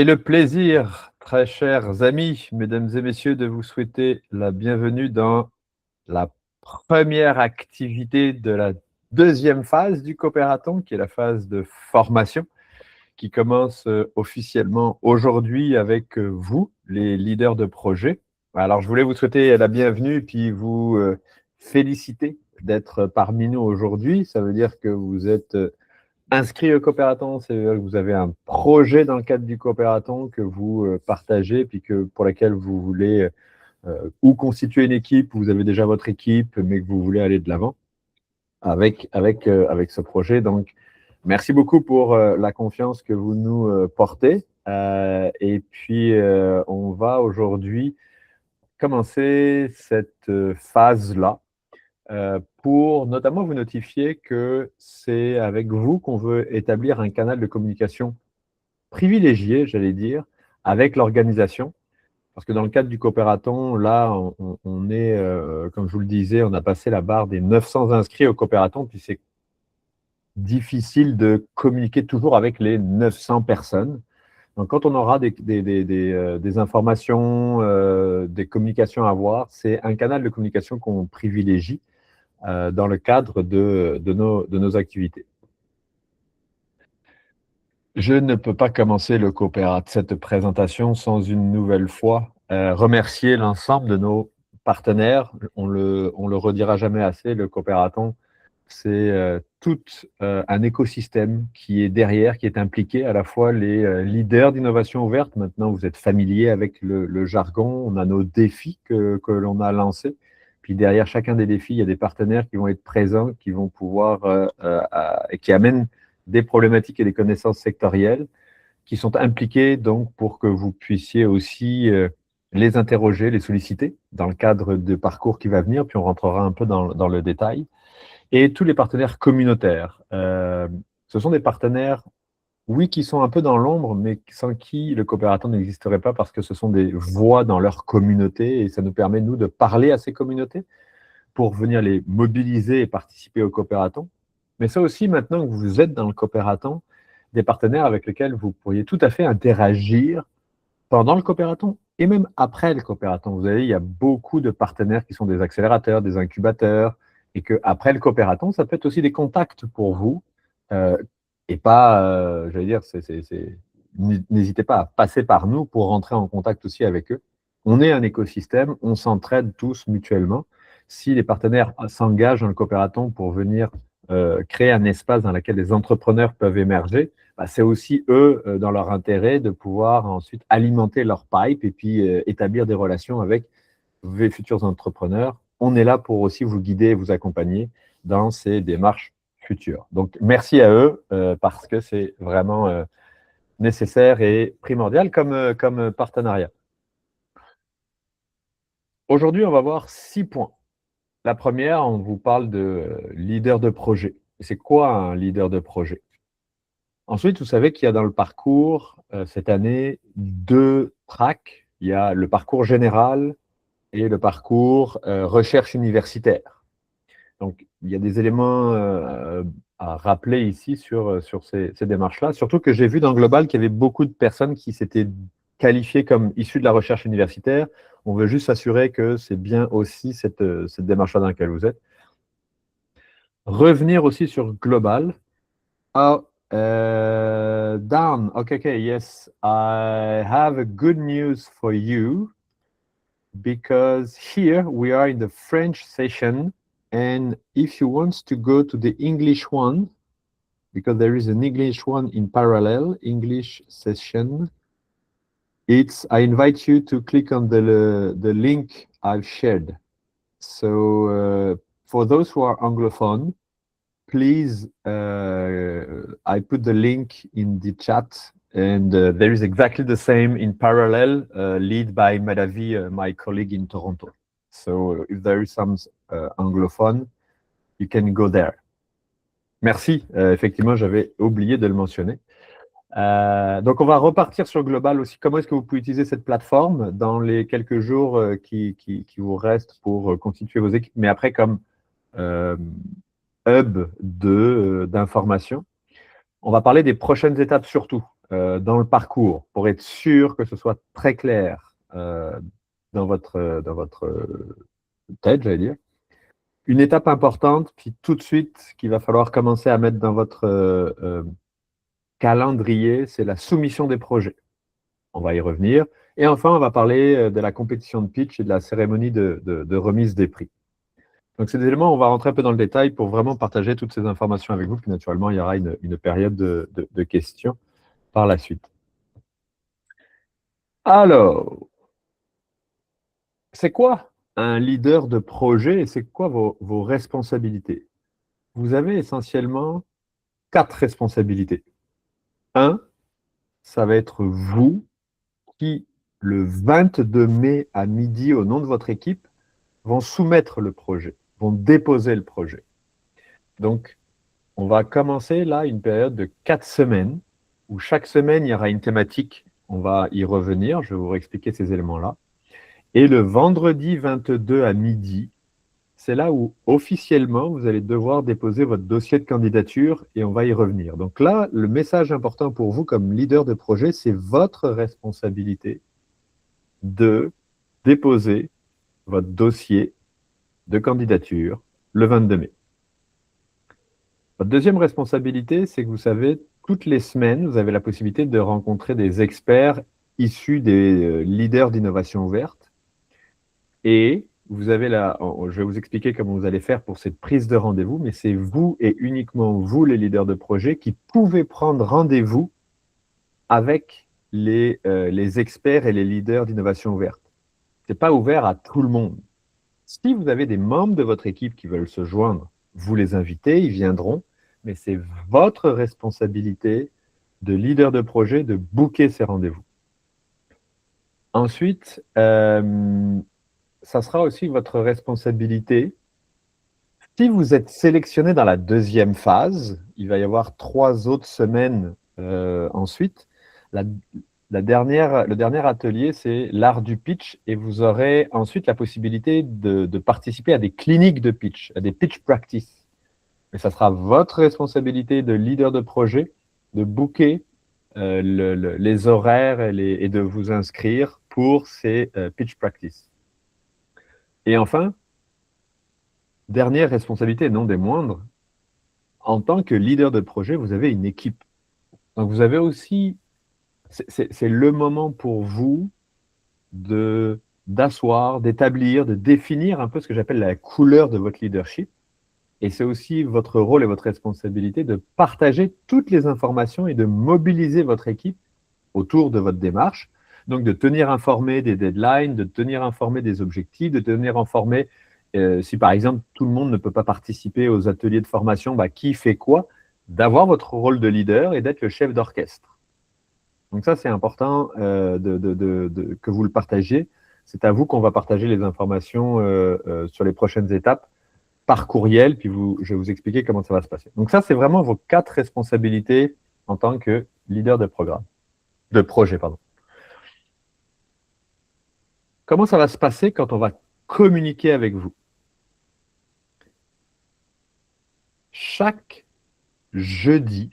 J'ai le plaisir, très chers amis, mesdames et messieurs, de vous souhaiter la bienvenue dans la première activité de la deuxième phase du coopératon, qui est la phase de formation, qui commence officiellement aujourd'hui avec vous, les leaders de projet. Alors, je voulais vous souhaiter la bienvenue et puis vous féliciter d'être parmi nous aujourd'hui. Ça veut dire que vous êtes inscrit au coopératon, c'est-à-dire que vous avez un projet dans le cadre du coopératon que vous partagez, puis pour laquelle vous voulez ou constituer une équipe, vous avez déjà votre équipe, mais que vous voulez aller de l'avant avec ce projet. Donc, merci beaucoup pour la confiance que vous nous portez. Et puis, on va aujourd'hui commencer cette phase-là pour notamment vous notifier que c'est avec vous qu'on veut établir un canal de communication privilégié, j'allais dire, avec l'organisation. Parce que dans le cadre du coopératon, là, on est, comme je vous le disais, on a passé la barre des 900 inscrits au coopératon, puis c'est difficile de communiquer toujours avec les 900 personnes. Donc, quand on aura des informations, des communications à avoir, c'est un canal de communication qu'on privilégie dans le cadre de nos activités. Je ne peux pas commencer cette présentation sans une nouvelle fois remercier l'ensemble de nos partenaires. On le redira jamais assez, le coopératon, c'est tout un écosystème qui est derrière, qui est impliqué, à la fois les leaders d'innovation ouverte. Maintenant, vous êtes familiers avec le jargon, on a nos défis que l'on a lancés. Puis derrière chacun des défis, il y a des partenaires qui vont être présents, qui vont pouvoir, qui amènent des problématiques et des connaissances sectorielles, qui sont impliquées donc pour que vous puissiez aussi les interroger, les solliciter dans le cadre de parcours qui va venir, puis on rentrera un peu dans le détail. Et tous les partenaires communautaires. Ce sont des partenaires, oui, qui sont un peu dans l'ombre, mais sans qui le coopératon n'existerait pas parce que ce sont des voix dans leur communauté et ça nous permet, nous, de parler à ces communautés pour venir les mobiliser et participer au coopératon. Mais ça aussi, maintenant que vous êtes dans le coopératon, des partenaires avec lesquels vous pourriez tout à fait interagir pendant le coopératon et même après le coopératon. Vous savez, il y a beaucoup de partenaires qui sont des accélérateurs, des incubateurs, et qu'après le coopératon, ça peut être aussi des contacts pour vous. Et pas, j'allais dire, n'hésitez pas à passer par nous pour rentrer en contact aussi avec eux. On est un écosystème, on s'entraide tous mutuellement. Si les partenaires s'engagent dans le coopératon pour venir créer un espace dans lequel les entrepreneurs peuvent émerger, bah, c'est aussi eux, dans leur intérêt, de pouvoir ensuite alimenter leur pipe et puis établir des relations avec les futurs entrepreneurs. On est là pour aussi vous guider et vous accompagner dans ces démarches futures. Donc, merci à eux parce que c'est vraiment nécessaire et primordial comme partenariat. Aujourd'hui, on va voir 6 points. La première, on vous parle de leader de projet. C'est quoi un leader de projet? Ensuite, vous savez qu'il y a dans le parcours, cette année, 2 tracks. Il y a le parcours général et le parcours recherche universitaire. Donc, il y a des éléments à rappeler ici sur ces démarches-là. Surtout que j'ai vu dans Global qu'il y avait beaucoup de personnes qui s'étaient qualifiées comme issues de la recherche universitaire. On veut juste s'assurer que c'est bien aussi cette démarche-là dans laquelle vous êtes. Revenir aussi sur Global. Oh, Dan, okay, yes. I have a good news for you because here we are in the French session. And if you want to go to the English one, because there is an English one in parallel, English session, I invite you to click on the link I've shared. So for those who are Anglophone, please, I put the link in the chat, and there is exactly the same in parallel, led by Madhavi, my colleague in Toronto. So if there is some anglophone, you can go there. Merci. Effectivement, j'avais oublié de le mentionner. Donc, on va repartir sur Global aussi. Comment est-ce que vous pouvez utiliser cette plateforme dans les quelques jours qui vous restent pour constituer vos équipes, mais après comme hub d'information. On va parler des prochaines étapes surtout. dans le parcours, pour être sûr que ce soit très clair dans votre tête, j'allais dire. Une étape importante, puis tout de suite, qu'il va falloir commencer à mettre dans votre calendrier, c'est la soumission des projets. On va y revenir. Et enfin, on va parler de la compétition de pitch et de la cérémonie de remise des prix. Donc, ces éléments, on va rentrer un peu dans le détail pour vraiment partager toutes ces informations avec vous. Puis, naturellement, il y aura une période de questions par la suite. Alors, c'est quoi un leader de projet et c'est quoi vos responsabilités? Vous avez essentiellement 4 responsabilités. Un, ça va être vous qui, le 22 mai à midi, au nom de votre équipe, vont soumettre le projet, vont déposer le projet. Donc, on va commencer là une période de 4 semaines où chaque semaine, il y aura une thématique. On va y revenir, je vais vous expliquer ces éléments-là. Et le vendredi 22 à midi, c'est là où officiellement, vous allez devoir déposer votre dossier de candidature et on va y revenir. Donc là, le message important pour vous comme leader de projet, c'est votre responsabilité de déposer votre dossier de candidature le 22 mai. Votre deuxième responsabilité, c'est que vous savez, toutes les semaines, vous avez la possibilité de rencontrer des experts issus des leaders d'innovation ouverte. Et vous avez je vais vous expliquer comment vous allez faire pour cette prise de rendez-vous, mais c'est vous et uniquement vous, les leaders de projet, qui pouvez prendre rendez-vous avec les experts et les leaders d'innovation ouverte. Ce n'est pas ouvert à tout le monde. Si vous avez des membres de votre équipe qui veulent se joindre, vous les invitez, ils viendront, mais c'est votre responsabilité de leader de projet de booker ces rendez-vous. Ensuite, ça sera aussi votre responsabilité. Si vous êtes sélectionné dans la deuxième phase, il va y avoir 3 autres semaines ensuite. Le dernier atelier, c'est l'art du pitch et vous aurez ensuite la possibilité de participer à des cliniques de pitch, à des pitch practice. Mais ça sera votre responsabilité de leader de projet de booker les horaires et de vous inscrire pour ces pitch practice. Et enfin, dernière responsabilité, non des moindres, en tant que leader de projet, vous avez une équipe. Donc vous avez aussi, c'est le moment pour vous d'asseoir, d'établir, de définir un peu ce que j'appelle la couleur de votre leadership. Et c'est aussi votre rôle et votre responsabilité de partager toutes les informations et de mobiliser votre équipe autour de votre démarche. Donc, de tenir informé des deadlines, de tenir informé des objectifs, de tenir informé, si par exemple tout le monde ne peut pas participer aux ateliers de formation, qui fait quoi, d'avoir votre rôle de leader et d'être le chef d'orchestre. Donc ça, c'est important que vous le partagiez. C'est à vous qu'on va partager les informations sur les prochaines étapes par courriel, puis je vais vous expliquer comment ça va se passer. Donc ça, c'est vraiment vos 4 responsabilités en tant que leader de programme, de projet, pardon. Comment ça va se passer quand on va communiquer avec vous? Chaque jeudi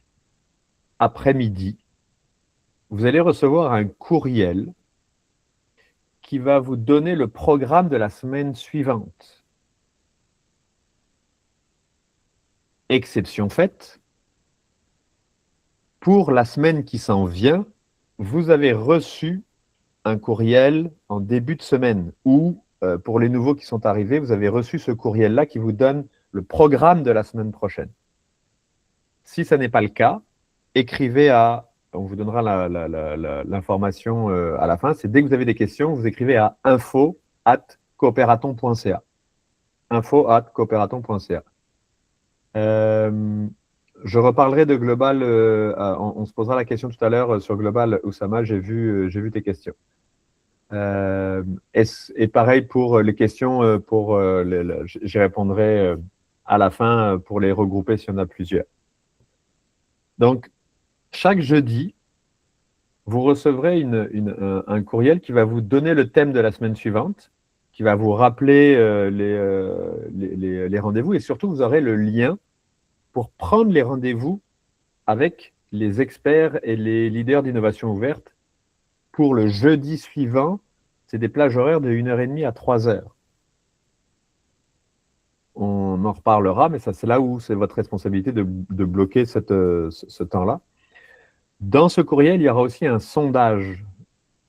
après-midi, vous allez recevoir un courriel qui va vous donner le programme de la semaine suivante. Exception faite, pour la semaine qui s'en vient, vous avez reçu un courriel en début de semaine ou pour les nouveaux qui sont arrivés, vous avez reçu ce courriel-là qui vous donne le programme de la semaine prochaine. Si ce n'est pas le cas, écrivez on vous donnera l'information à la fin, c'est dès que vous avez des questions, vous écrivez à info@cooperaton.ca. info@cooperaton.ca. Je reparlerai de Global, on se posera la question tout à l'heure sur Global, Oussama, j'ai vu tes questions. Et pareil pour les questions, j'y répondrai à la fin pour les regrouper s'il y en a plusieurs. Donc, chaque jeudi, vous recevrez un courriel qui va vous donner le thème de la semaine suivante, qui va vous rappeler les rendez-vous et surtout, vous aurez le lien pour prendre les rendez-vous avec les experts et les leaders d'innovation ouverte, pour le jeudi suivant, c'est des plages horaires de 1h30 à 3h. On en reparlera, mais ça, c'est là où c'est votre responsabilité de bloquer ce temps-là. Dans ce courriel, il y aura aussi un sondage.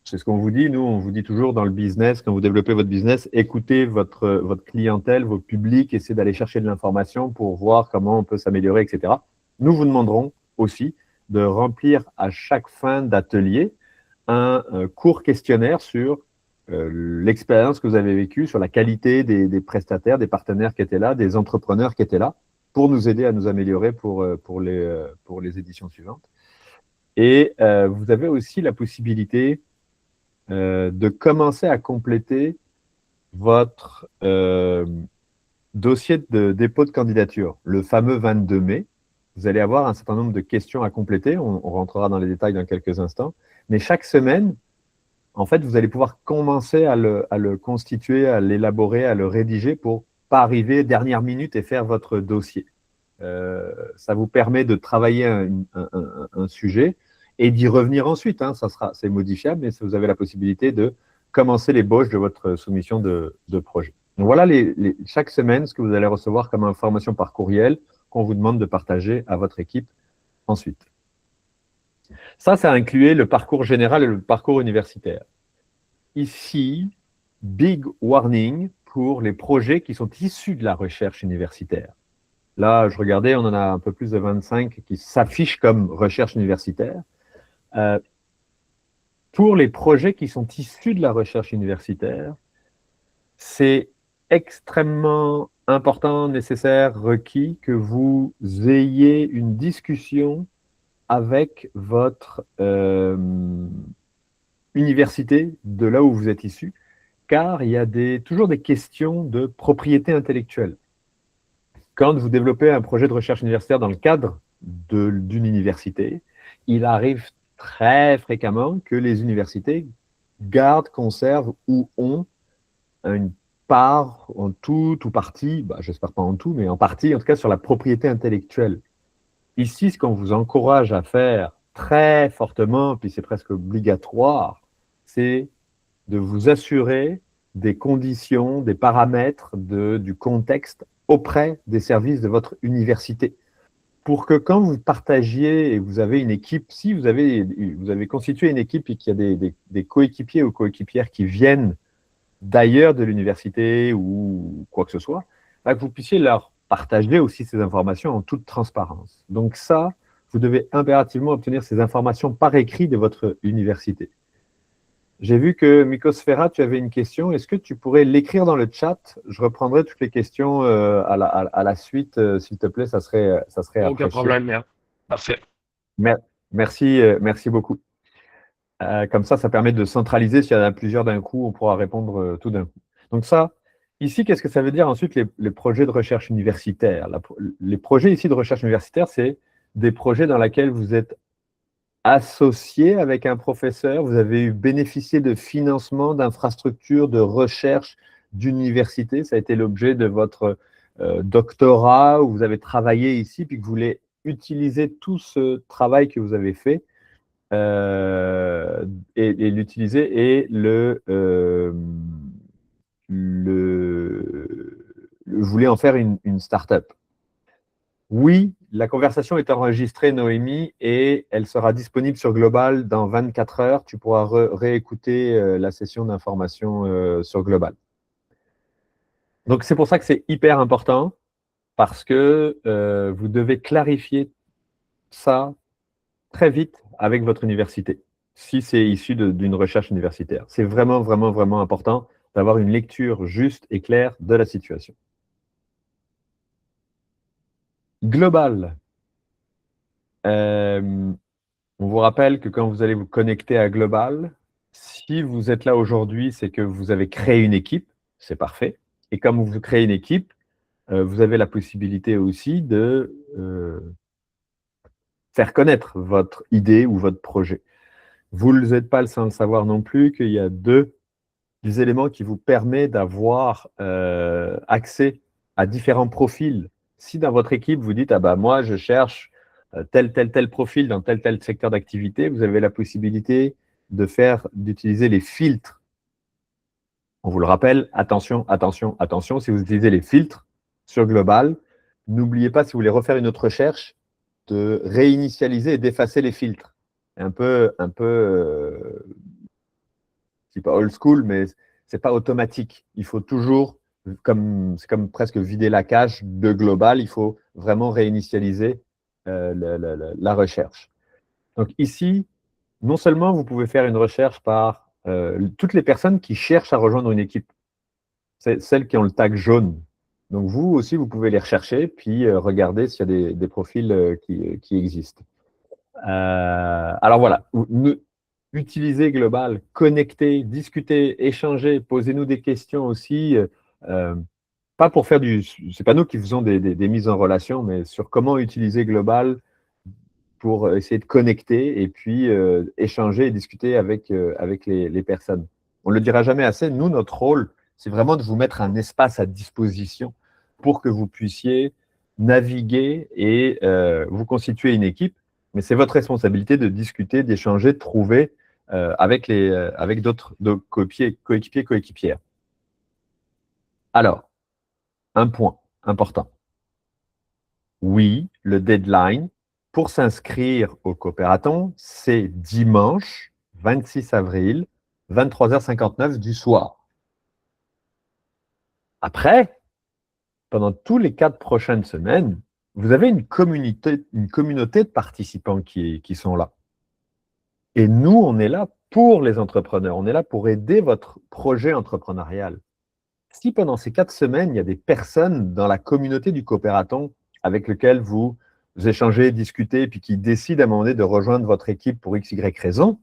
C'est ce qu'on vous dit. Nous, on vous dit toujours dans le business, quand vous développez votre business, écoutez votre clientèle, vos publics, essayez d'aller chercher de l'information pour voir comment on peut s'améliorer, etc. Nous vous demanderons aussi de remplir à chaque fin d'atelier un court questionnaire sur l'expérience que vous avez vécue, sur la qualité des prestataires, des partenaires qui étaient là, des entrepreneurs qui étaient là, pour nous aider à nous améliorer pour les éditions suivantes. Et vous avez aussi la possibilité de commencer à compléter votre dossier de dépôt de candidature, le fameux 22 mai. Vous allez avoir un certain nombre de questions à compléter. On rentrera dans les détails dans quelques instants. Mais chaque semaine, en fait, vous allez pouvoir commencer à le constituer, à l'élaborer, à le rédiger pour pas arriver dernière minute et faire votre dossier. Ça vous permet de travailler un sujet et d'y revenir ensuite. Hein. C'est modifiable, mais vous avez la possibilité de commencer l'ébauche de votre soumission de projet. Donc voilà chaque semaine ce que vous allez recevoir comme information par courriel qu'on vous demande de partager à votre équipe ensuite. Ça incluait le parcours général et le parcours universitaire. Ici, big warning pour les projets qui sont issus de la recherche universitaire. Là, je regardais, on en a un peu plus de 25 qui s'affichent comme recherche universitaire. Pour les projets qui sont issus de la recherche universitaire, c'est extrêmement important, nécessaire, requis que vous ayez une discussion avec votre université de là où vous êtes issu, car il y a toujours des questions de propriété intellectuelle. Quand vous développez un projet de recherche universitaire dans le cadre d'une université, il arrive très fréquemment que les universités gardent, conservent ou ont une part en tout ou partie, j'espère pas en tout, mais en partie, en tout cas sur la propriété intellectuelle. Ici, ce qu'on vous encourage à faire très fortement, puis c'est presque obligatoire, c'est de vous assurer des conditions, des paramètres, du contexte auprès des services de votre université. Pour que quand vous partagiez et vous avez une équipe, si vous avez constitué une équipe et qu'il y a des coéquipiers ou coéquipières qui viennent d'ailleurs de l'université ou quoi que ce soit, que vous puissiez leur partager aussi ces informations en toute transparence. Donc ça, vous devez impérativement obtenir ces informations par écrit de votre université. J'ai vu que Mykosfera, tu avais une question. Est-ce que tu pourrais l'écrire dans le chat? Je reprendrai toutes les questions à la suite, s'il te plaît, ça serait apprécié. Aucun problème, merde. Parfait. Merci beaucoup. Comme ça permet de centraliser. S'il y en a plusieurs d'un coup, on pourra répondre tout d'un coup. Donc ça, ici, qu'est-ce que ça veut dire ensuite les projets de recherche universitaire? Les projets ici de recherche universitaire, c'est des projets dans lesquels vous êtes associé avec un professeur, vous avez bénéficié de financement, d'infrastructures, de recherche d'université. Ça a été l'objet de votre doctorat où vous avez travaillé ici, puis que vous voulez utiliser tout ce travail que vous avez fait et l'utiliser et vous voulez en faire une start-up. Oui, la conversation est enregistrée, Noémie, et elle sera disponible sur Global dans 24 heures. Tu pourras réécouter la session d'information sur Global. Donc, c'est pour ça que c'est hyper important, parce que vous devez clarifier ça très vite avec votre université, si c'est issu d'une recherche universitaire. C'est vraiment, vraiment, vraiment important d'avoir une lecture juste et claire de la situation. Global. On vous rappelle que quand vous allez vous connecter à Global, si vous êtes là aujourd'hui, c'est que vous avez créé une équipe, c'est parfait. Et comme vous créez une équipe, vous avez la possibilité aussi de faire connaître votre idée ou votre projet. Vous n'êtes pas sans le savoir non plus qu'il y a des éléments qui vous permettent d'avoir accès à différents profils. Si dans votre équipe, vous dites « Ah bah moi, je cherche tel profil dans tel secteur d'activité, vous avez la possibilité d'utiliser les filtres. On vous le rappelle, attention, attention, attention, si vous utilisez les filtres sur Global, n'oubliez pas, si vous voulez refaire une autre recherche, de réinitialiser et d'effacer les filtres. Un peu c'est pas old school, mais c'est pas automatique. Il faut toujours, c'est comme presque vider la cache de Global, il faut vraiment réinitialiser la recherche. Donc ici, non seulement vous pouvez faire une recherche par toutes les personnes qui cherchent à rejoindre une équipe, c'est celles qui ont le tag jaune. Donc vous aussi, vous pouvez les rechercher, puis regarder s'il y a des profils qui existent. Alors voilà, utilisez Global, connectez, discutez, échangez, posez-nous des questions aussi. Pas pour faire c'est pas nous qui faisons des mises en relation, mais sur comment utiliser Global pour essayer de connecter et puis échanger et discuter avec les personnes. On ne le dira jamais assez, nous, notre rôle, c'est vraiment de vous mettre un espace à disposition pour que vous puissiez naviguer et vous constituer une équipe. Mais c'est votre responsabilité de discuter, d'échanger, de trouver avec d'autres coéquipiers, coéquipières. Alors, un point important. Oui, le deadline pour s'inscrire au coopératon, c'est dimanche 26 avril, 23h59 du soir. Après, pendant tous les 4 prochaines semaines, vous avez une communauté de participants qui sont là. Et nous, on est là pour les entrepreneurs, on est là pour aider votre projet entrepreneurial. Si pendant ces 4 semaines, il y a des personnes dans la communauté du coopératon avec lesquelles vous échangez, discutez, puis qui décident à un moment donné de rejoindre votre équipe pour X, Y raison,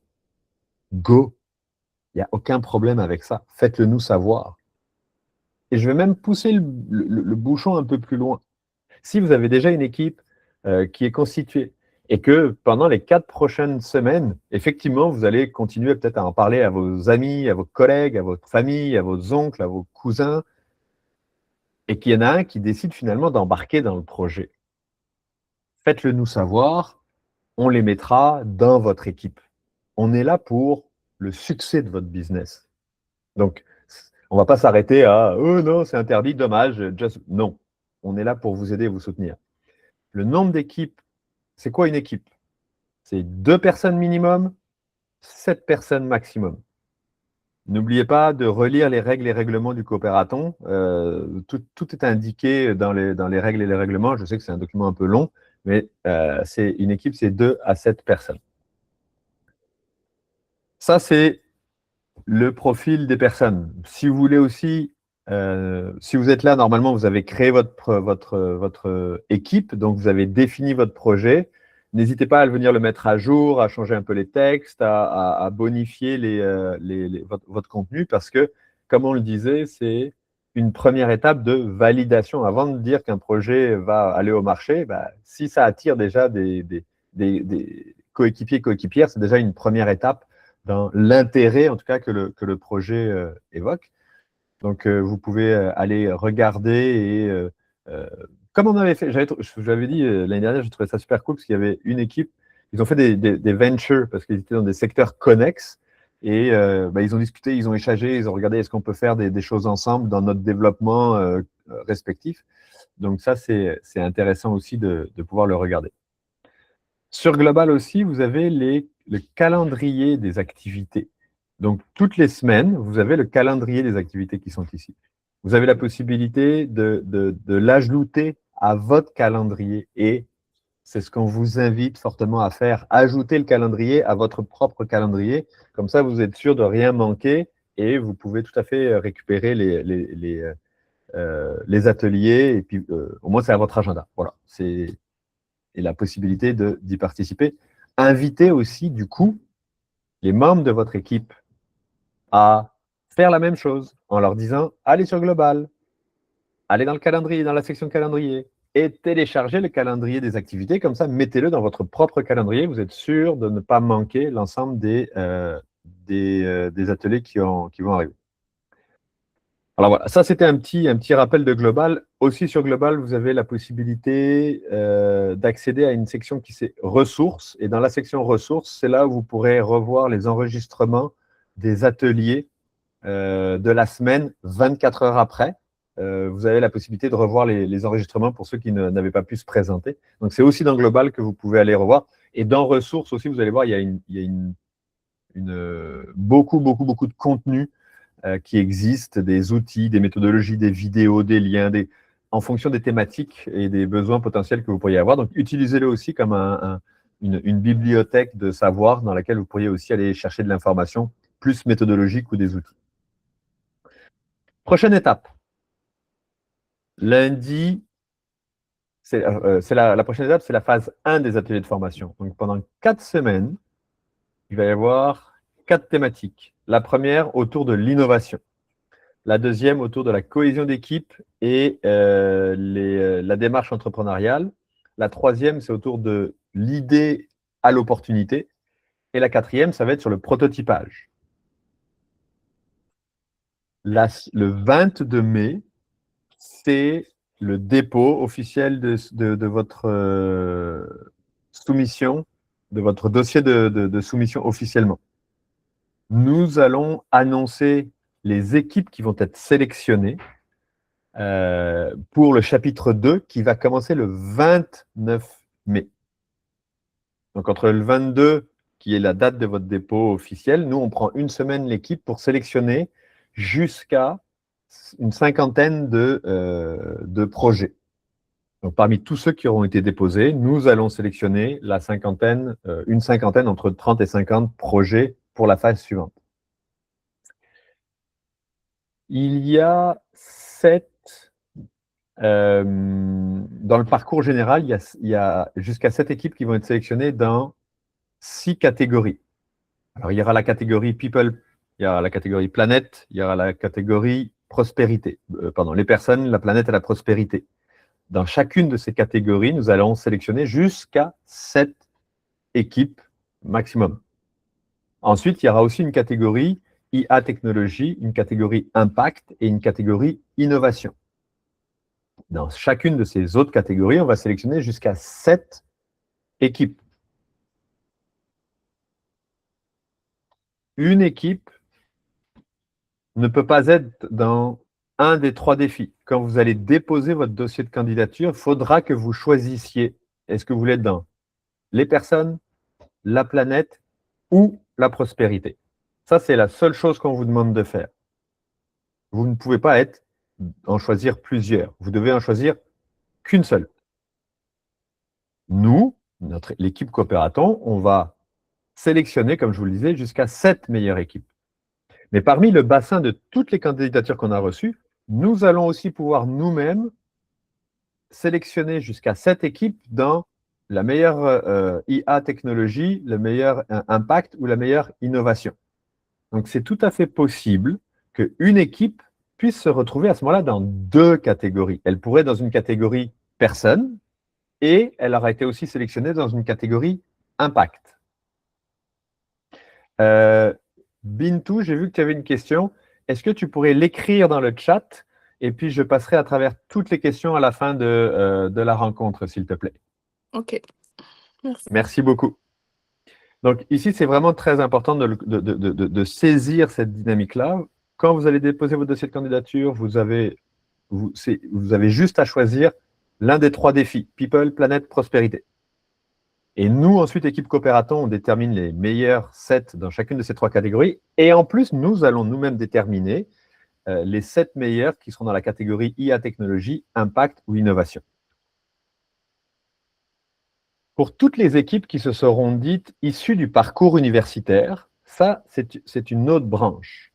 go. Il n'y a aucun problème avec ça. Faites-le nous savoir. Et je vais même pousser le bouchon un peu plus loin. Si vous avez déjà une équipe qui est constituée et que pendant les 4 prochaines semaines, effectivement, vous allez continuer peut-être à en parler à vos amis, à vos collègues, à votre famille, à vos oncles, à vos cousins, et qu'il y en a un qui décide finalement d'embarquer dans le projet. Faites-le nous savoir, on les mettra dans votre équipe. On est là pour le succès de votre business. Donc, on ne va pas s'arrêter à « Oh non, c'est interdit, dommage, just… » Non, on est là pour vous aider et vous soutenir. Le nombre d'équipes, c'est quoi une équipe? C'est 2 personnes minimum, 7 personnes maximum. N'oubliez pas de relire les règles et règlements du coopératon. Tout est indiqué dans les règles et les règlements. Je sais que c'est un document un peu long, mais une équipe, c'est 2 à 7 personnes. Ça, c'est le profil des personnes. Si vous voulez aussi, si vous êtes là, normalement, vous avez créé votre équipe, donc vous avez défini votre projet. N'hésitez pas à venir le mettre à jour, à changer un peu les textes, à bonifier votre contenu parce que, comme on le disait, c'est une première étape de validation. Avant de dire qu'un projet va aller au marché, si ça attire déjà des coéquipiers, coéquipières, c'est déjà une première étape dans l'intérêt, en tout cas, que le projet évoque. Donc, vous pouvez aller regarder et comme on avait fait, je vous avais dit l'année dernière, j'ai trouvé ça super cool parce qu'il y avait une équipe, ils ont fait des ventures parce qu'ils étaient dans des secteurs connexes et ils ont discuté, ils ont échangé, ils ont regardé est-ce qu'on peut faire des choses ensemble dans notre développement respectif. Donc ça, c'est intéressant aussi de pouvoir le regarder. Sur Global aussi, vous avez le calendrier des activités. Donc, toutes les semaines, vous avez le calendrier des activités qui sont ici. Vous avez la possibilité de l'ajouter à votre calendrier et c'est ce qu'on vous invite fortement à faire. Ajouter le calendrier à votre propre calendrier. Comme ça, vous êtes sûr de rien manquer et vous pouvez tout à fait récupérer les ateliers et puis au moins, c'est à votre agenda. Voilà, et la possibilité d'y participer. Invitez aussi, du coup, les membres de votre équipe à faire la même chose en leur disant « Allez sur Global, allez dans le calendrier, dans la section calendrier et téléchargez le calendrier des activités. Comme ça, mettez-le dans votre propre calendrier. Vous êtes sûr de ne pas manquer l'ensemble des ateliers qui vont arriver. » Alors voilà, ça c'était un petit rappel de Global. Aussi sur Global, vous avez la possibilité d'accéder à une section qui c'est ressources. Et dans la section ressources, c'est là où vous pourrez revoir les enregistrements des ateliers de la semaine 24 heures après. Vous avez la possibilité de revoir les enregistrements pour ceux qui n'avaient pas pu se présenter. Donc c'est aussi dans Global que vous pouvez aller revoir. Et dans ressources aussi, vous allez voir, il y a beaucoup de contenu qui existent, des outils, des méthodologies, des vidéos, des liens, en fonction des thématiques et des besoins potentiels que vous pourriez avoir. Donc, utilisez-le aussi comme une bibliothèque de savoir dans laquelle vous pourriez aussi aller chercher de l'information plus méthodologique ou des outils. Prochaine étape. Lundi, la prochaine étape, c'est la phase 1 des ateliers de formation. Donc, pendant 4 semaines, il va y avoir 4 thématiques. La première, autour de l'innovation. La deuxième, autour de la cohésion d'équipe et la démarche entrepreneuriale. La troisième, c'est autour de l'idée à l'opportunité. Et la quatrième, ça va être sur le prototypage. Le 22 mai, c'est le dépôt officiel de votre soumission, de votre dossier de soumission officiellement. Nous allons annoncer les équipes qui vont être sélectionnées pour le chapitre 2 qui va commencer le 29 mai. Donc, entre le 22, qui est la date de votre dépôt officiel, nous, on prend une semaine l'équipe pour sélectionner jusqu'à une cinquantaine de projets. Donc, parmi tous ceux qui auront été déposés, nous allons sélectionner une cinquantaine, entre 30 et 50 projets pour la phase suivante. Il y a 7 dans le parcours général, il y a jusqu'à 7 équipes qui vont être sélectionnées dans 6 catégories. Alors, il y aura la catégorie People, il y aura la catégorie Planète, il y aura la catégorie Prospérité. Les personnes, la planète et la prospérité. Dans chacune de ces catégories, nous allons sélectionner jusqu'à 7 équipes maximum. Ensuite, il y aura aussi une catégorie IA technologie, une catégorie Impact et une catégorie Innovation. Dans chacune de ces autres catégories, on va sélectionner jusqu'à 7 équipes. Une équipe ne peut pas être dans un des 3 défis. Quand vous allez déposer votre dossier de candidature, il faudra que vous choisissiez. Est-ce que vous voulez être dans les personnes, la planète ou la prospérité? Ça, c'est la seule chose qu'on vous demande de faire. Vous ne pouvez pas en choisir plusieurs. Vous devez en choisir qu'une seule. Nous, l'équipe Coopératon, on va sélectionner, comme je vous le disais, jusqu'à 7 meilleures équipes. Mais parmi le bassin de toutes les candidatures qu'on a reçues, nous allons aussi pouvoir nous-mêmes sélectionner jusqu'à 7 équipes dans la meilleure IA technologie, le meilleur impact ou la meilleure innovation. Donc, c'est tout à fait possible qu'une équipe puisse se retrouver à ce moment-là dans 2 catégories. Elle pourrait être dans une catégorie personne et elle aura été aussi sélectionnée dans une catégorie impact. Bintou, j'ai vu que tu avais une question. Est-ce que tu pourrais l'écrire dans le chat et puis je passerai à travers toutes les questions à la fin de la rencontre, s'il te plaît. Ok, merci. Merci beaucoup. Donc ici, c'est vraiment très important de saisir cette dynamique-là. Quand vous allez déposer votre dossier de candidature, vous avez juste à choisir l'un des 3 défis, People, Planète, Prospérité. Et nous, ensuite, équipe Coopératon, on détermine les meilleurs 7 dans chacune de ces 3 catégories. Et en plus, nous allons nous-mêmes déterminer les 7 meilleurs qui seront dans la catégorie IA technologie, impact ou innovation. Pour toutes les équipes qui se seront dites issues du parcours universitaire, ça, c'est une autre branche.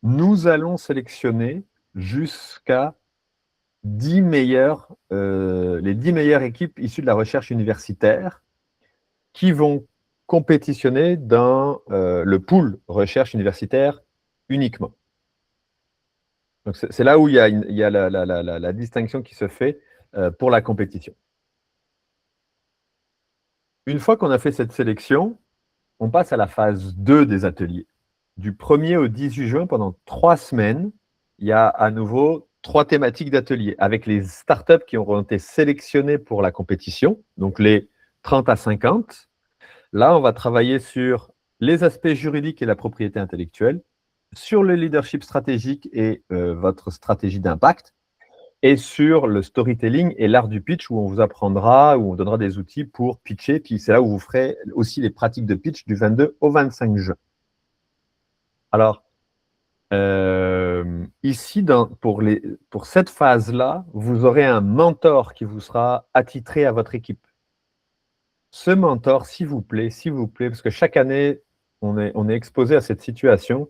Nous allons sélectionner jusqu'à les 10 meilleures équipes issues de la recherche universitaire qui vont compétitionner dans le pool recherche universitaire uniquement. Donc, c'est là où il y a la distinction qui se fait pour la compétition. Une fois qu'on a fait cette sélection, on passe à la phase 2 des ateliers. du 1er au 18 juin, pendant 3 semaines, il y a à nouveau 3 thématiques d'atelier avec les startups qui auront été sélectionnées pour la compétition, donc les 30 à 50. Là, on va travailler sur les aspects juridiques et la propriété intellectuelle, sur le leadership stratégique et votre stratégie d'impact, et sur le storytelling et l'art du pitch, où on vous apprendra, où on donnera des outils pour pitcher. Puis c'est là où vous ferez aussi les pratiques de pitch du 22 au 25 juin. Alors, ici, pour cette phase-là, vous aurez un mentor qui vous sera attitré à votre équipe. Ce mentor, s'il vous plaît, parce que chaque année, on est exposé à cette situation,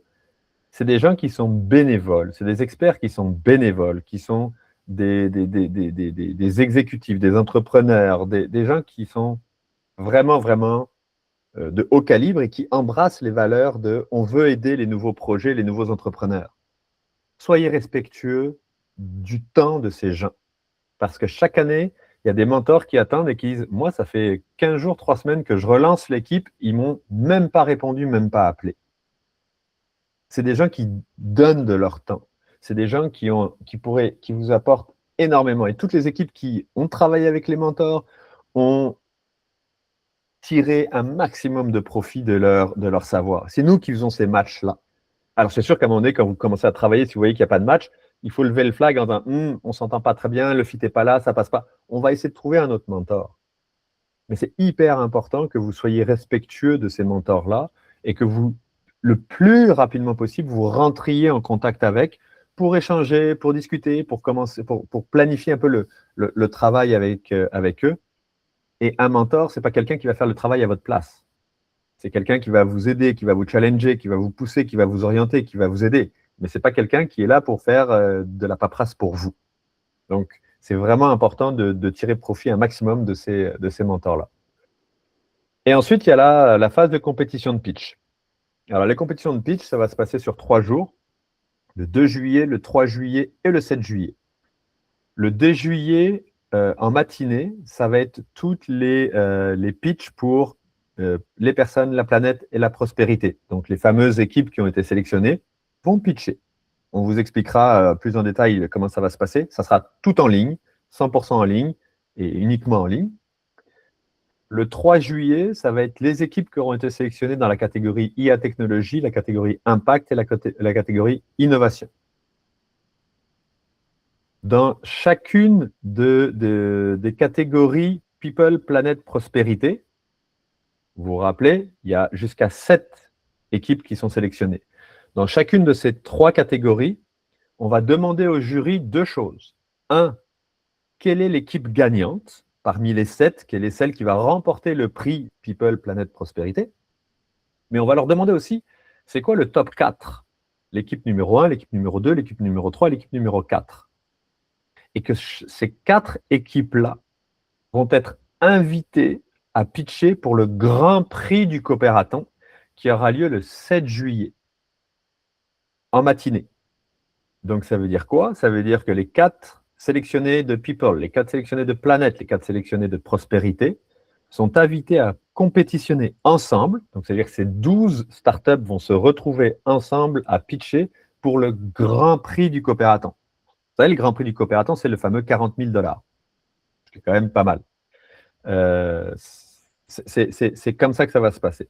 c'est des gens qui sont bénévoles, c'est des experts qui sont bénévoles, qui sont des exécutifs, des entrepreneurs, des gens qui sont vraiment, vraiment de haut calibre et qui embrassent les valeurs de « on veut aider les nouveaux projets, les nouveaux entrepreneurs ». Soyez respectueux du temps de ces gens, parce que chaque année, il y a des mentors qui attendent et qui disent « moi, ça fait 15 jours, 3 semaines que je relance l'équipe, ils ne m'ont même pas répondu, même pas appelé ». C'est des gens qui donnent de leur temps. C'est des gens qui vous apportent énormément. Et toutes les équipes qui ont travaillé avec les mentors ont tiré un maximum de profit de leur savoir. C'est nous qui faisons ces matchs-là. Alors, c'est sûr qu'à un moment donné, quand vous commencez à travailler, si vous voyez qu'il n'y a pas de match, il faut lever le flag en disant on ne s'entend pas très bien, le fit n'est pas là, ça ne passe pas. On va essayer de trouver un autre mentor. Mais c'est hyper important que vous soyez respectueux de ces mentors-là et que vous, le plus rapidement possible, vous rentriez en contact avec pour échanger, pour discuter, pour commencer, pour planifier un peu le travail avec eux. Et un mentor, ce n'est pas quelqu'un qui va faire le travail à votre place. C'est quelqu'un qui va vous aider, qui va vous challenger, qui va vous pousser, qui va vous orienter, qui va vous aider. Mais ce n'est pas quelqu'un qui est là pour faire de la paperasse pour vous. Donc, c'est vraiment important de tirer profit un maximum de ces mentors-là. Et ensuite, il y a la phase de compétition de pitch. Alors, les compétitions de pitch, ça va se passer sur 3 jours, le 2 juillet, le 3 juillet et le 7 juillet. Le 2 juillet, en matinée, ça va être toutes les pitchs pour les personnes, la planète et la prospérité. Donc, les fameuses équipes qui ont été sélectionnées vont pitcher. On vous expliquera plus en détail comment ça va se passer. Ça sera tout en ligne, 100% en ligne et uniquement en ligne. Le 3 juillet, ça va être les équipes qui auront été sélectionnées dans la catégorie IA Technologie, la catégorie Impact et la catégorie Innovation. Dans chacune des catégories People, Planète, Prospérité, vous vous rappelez, il y a jusqu'à 7 équipes qui sont sélectionnées. Dans chacune de ces 3 catégories, on va demander au jury 2 choses. 1, quelle est l'équipe gagnante parmi les 7, quelle est celle qui va remporter le prix People, Planète, Prospérité? Mais on va leur demander aussi, c'est quoi le top 4? L'équipe numéro 1, l'équipe numéro 2, l'équipe numéro 3, l'équipe numéro 4. Et que ces 4 équipes-là vont être invitées à pitcher pour le Grand Prix du Coopératon qui aura lieu le 7 juillet, en matinée. Donc, ça veut dire quoi? Ça veut dire que les 4 sélectionnés de People, les 4 sélectionnés de Planète, les 4 sélectionnés de Prospérité sont invités à compétitionner ensemble. Donc, c'est-à-dire que ces 12 startups vont se retrouver ensemble à pitcher pour le Grand Prix du Coopératon. Vous savez, le Grand Prix du Coopératon, c'est le fameux 40 000 $. C'est quand même pas mal. C'est comme ça que ça va se passer.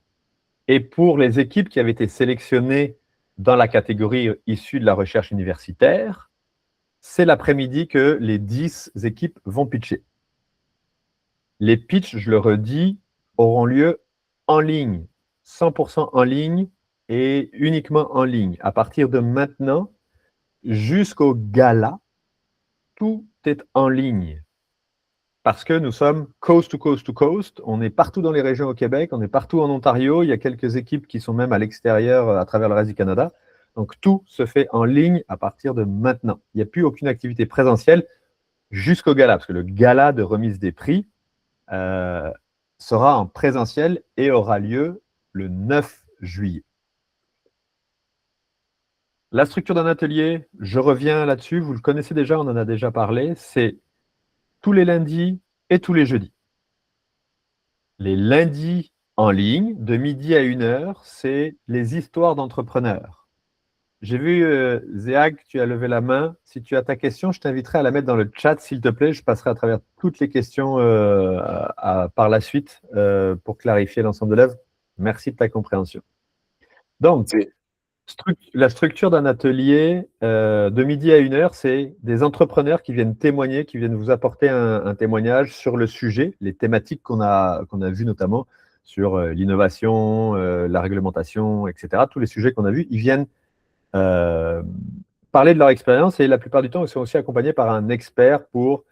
Et pour les équipes qui avaient été sélectionnées dans la catégorie issue de la recherche universitaire, c'est l'après-midi que les 10 équipes vont pitcher. Les pitchs, je le redis, auront lieu en ligne, 100% en ligne et uniquement en ligne. À partir de maintenant, jusqu'au gala, tout est en ligne. Parce que nous sommes coast to coast to coast, on est partout dans les régions au Québec, on est partout en Ontario, il y a quelques équipes qui sont même à l'extérieur à travers le reste du Canada. Donc tout se fait en ligne à partir de maintenant. Il n'y a plus aucune activité présentielle jusqu'au gala, parce que le gala de remise des prix sera en présentiel et aura lieu le 9 juillet. La structure d'un atelier, je reviens là-dessus, vous le connaissez déjà, on en a déjà parlé, c'est tous les lundis et tous les jeudis. Les lundis, en ligne, de midi à 1h, c'est les histoires d'entrepreneurs. J'ai vu, Zéag, tu as levé la main. Si tu as ta question, je t'inviterai à la mettre dans le chat, s'il te plaît. Je passerai à travers toutes les questions par la suite pour clarifier l'ensemble de l'œuvre. Merci de ta compréhension. Donc, la structure d'un atelier de midi à 1h, c'est des entrepreneurs qui viennent témoigner, qui viennent vous apporter un témoignage sur le sujet, les thématiques qu'on a vues notamment sur l'innovation, la réglementation, etc. Tous les sujets qu'on a vus, ils viennent parler de leur expérience et la plupart du temps, ils sont aussi accompagnés par un expert pour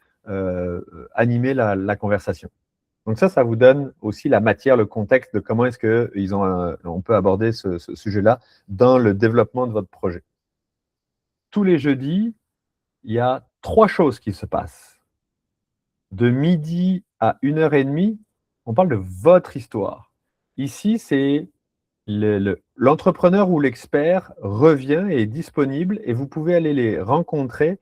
animer la conversation. Donc ça vous donne aussi la matière, le contexte de comment est-ce qu'on peut aborder ce sujet-là dans le développement de votre projet. Tous les jeudis, il y a 3 choses qui se passent. De midi à 1h30, on parle de votre histoire. Ici, c'est l'entrepreneur ou l'expert revient et est disponible et vous pouvez aller les rencontrer,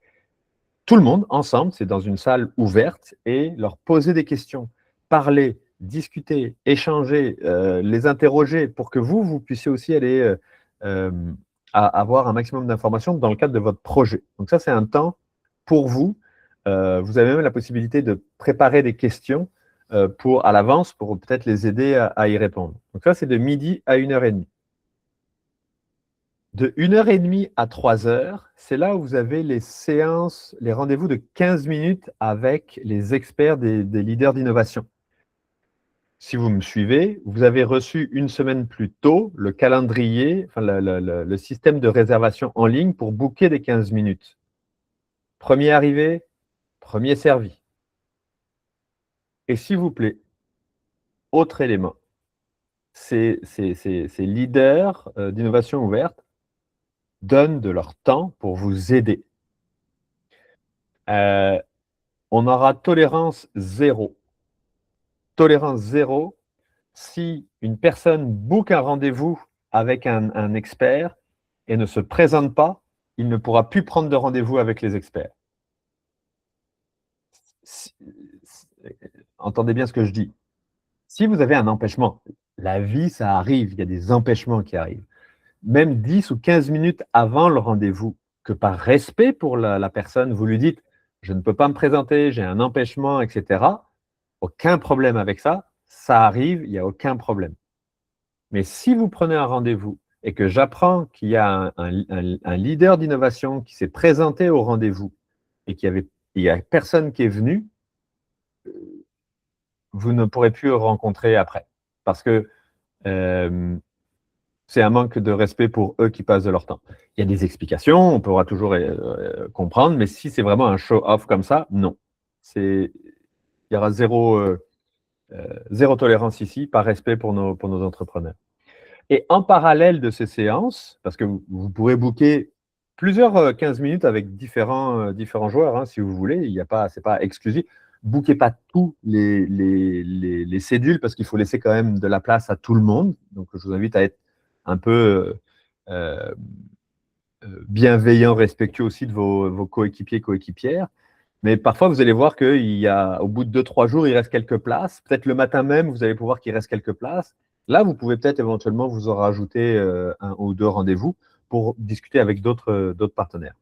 tout le monde, ensemble, c'est dans une salle ouverte, et leur poser des questions, parler, discuter, échanger, les interroger pour que vous puissiez aussi aller avoir un maximum d'informations dans le cadre de votre projet. Donc ça, c'est un temps pour vous. Vous avez même la possibilité de préparer des questions à l'avance pour peut-être les aider à y répondre. Donc ça, c'est de midi à 1h30. De 1h30 à 3h, c'est là où vous avez les séances, les rendez-vous de 15 minutes avec les experts des leaders d'innovation. Si vous me suivez, vous avez reçu une semaine plus tôt le calendrier, enfin le système de réservation en ligne pour booker des 15 minutes. Premier arrivé, premier servi. Et s'il vous plaît, autre élément, ces leaders d'innovation ouverte donnent de leur temps pour vous aider. On aura tolérance zéro. Tolérance zéro, si une personne book un rendez-vous avec un expert et ne se présente pas, il ne pourra plus prendre de rendez-vous avec les experts. Entendez bien ce que je dis. Si vous avez un empêchement, la vie, ça arrive, il y a des empêchements qui arrivent. Même 10 ou 15 minutes avant le rendez-vous, que par respect pour la personne, vous lui dites « je ne peux pas me présenter, j'ai un empêchement, etc. » Aucun problème avec ça, ça arrive, il n'y a aucun problème. Mais si vous prenez un rendez-vous et que j'apprends qu'il y a un leader d'innovation qui s'est présenté au rendez-vous et qu'il n'y a personne qui est venu, vous ne pourrez plus le rencontrer après. Parce que c'est un manque de respect pour eux qui passent de leur temps. Il y a des explications, on pourra toujours comprendre, mais si c'est vraiment un show-off comme ça, non. Il y aura zéro tolérance ici, par respect pour nos entrepreneurs. Et en parallèle de ces séances, parce que vous pourrez booker plusieurs 15 minutes avec différents joueurs, hein, si vous voulez, ce n'est pas exclusif. Bookez pas tous les cédules parce qu'il faut laisser quand même de la place à tout le monde. Donc, je vous invite à être un peu bienveillant, respectueux aussi de vos coéquipiers, coéquipières. Mais parfois, vous allez voir qu'au bout de 2-3 jours, il reste quelques places. Peut-être le matin même, vous allez pouvoir qu'il reste quelques places. Là, vous pouvez peut-être éventuellement vous en rajouter 1 ou 2 rendez-vous pour discuter avec d'autres partenaires.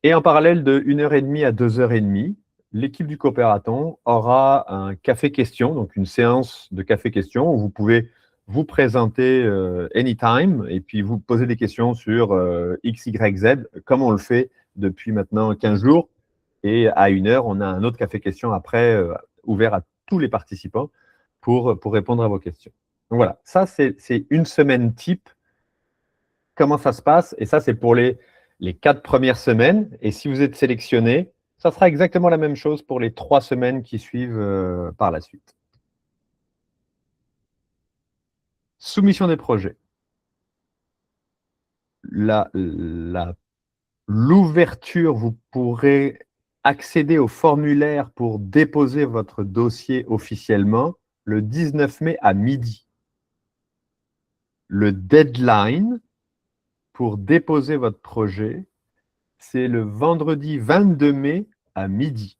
Et en parallèle de 1h30 à 2h30, l'équipe du Coopératon aura un café question, donc une séance de café question où vous pouvez vous présenter anytime et puis vous poser des questions sur X, Y, Z, comme on le fait depuis maintenant 15 jours. Et à 1h, on a un autre café question après, ouvert à tous les participants pour répondre à vos questions. Donc voilà, ça c'est une semaine type. Comment ça se passe? Et ça, c'est pour les 4 premières semaines. Et si vous êtes sélectionné, ça sera exactement la même chose pour les 3 semaines qui suivent par la suite. Soumission des projets. L'ouverture, vous pourrez accéder au formulaire pour déposer votre dossier officiellement le 19 mai à midi. Le deadline pour déposer votre projet, c'est le vendredi 22 mai à midi.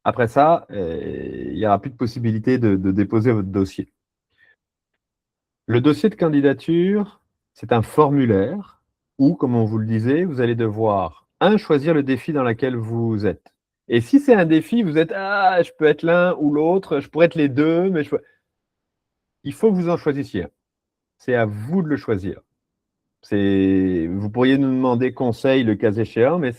Après ça, il n'y aura plus de possibilité de déposer votre dossier. Le dossier de candidature, c'est un formulaire où, comme on vous le disait, vous allez devoir, choisir le défi dans lequel vous êtes. Et si c'est un défi, vous êtes, je peux être l'un ou l'autre, je pourrais être les deux, mais il faut que vous en choisissiez un. C'est à vous de le choisir. Vous pourriez nous demander conseil le cas échéant, mais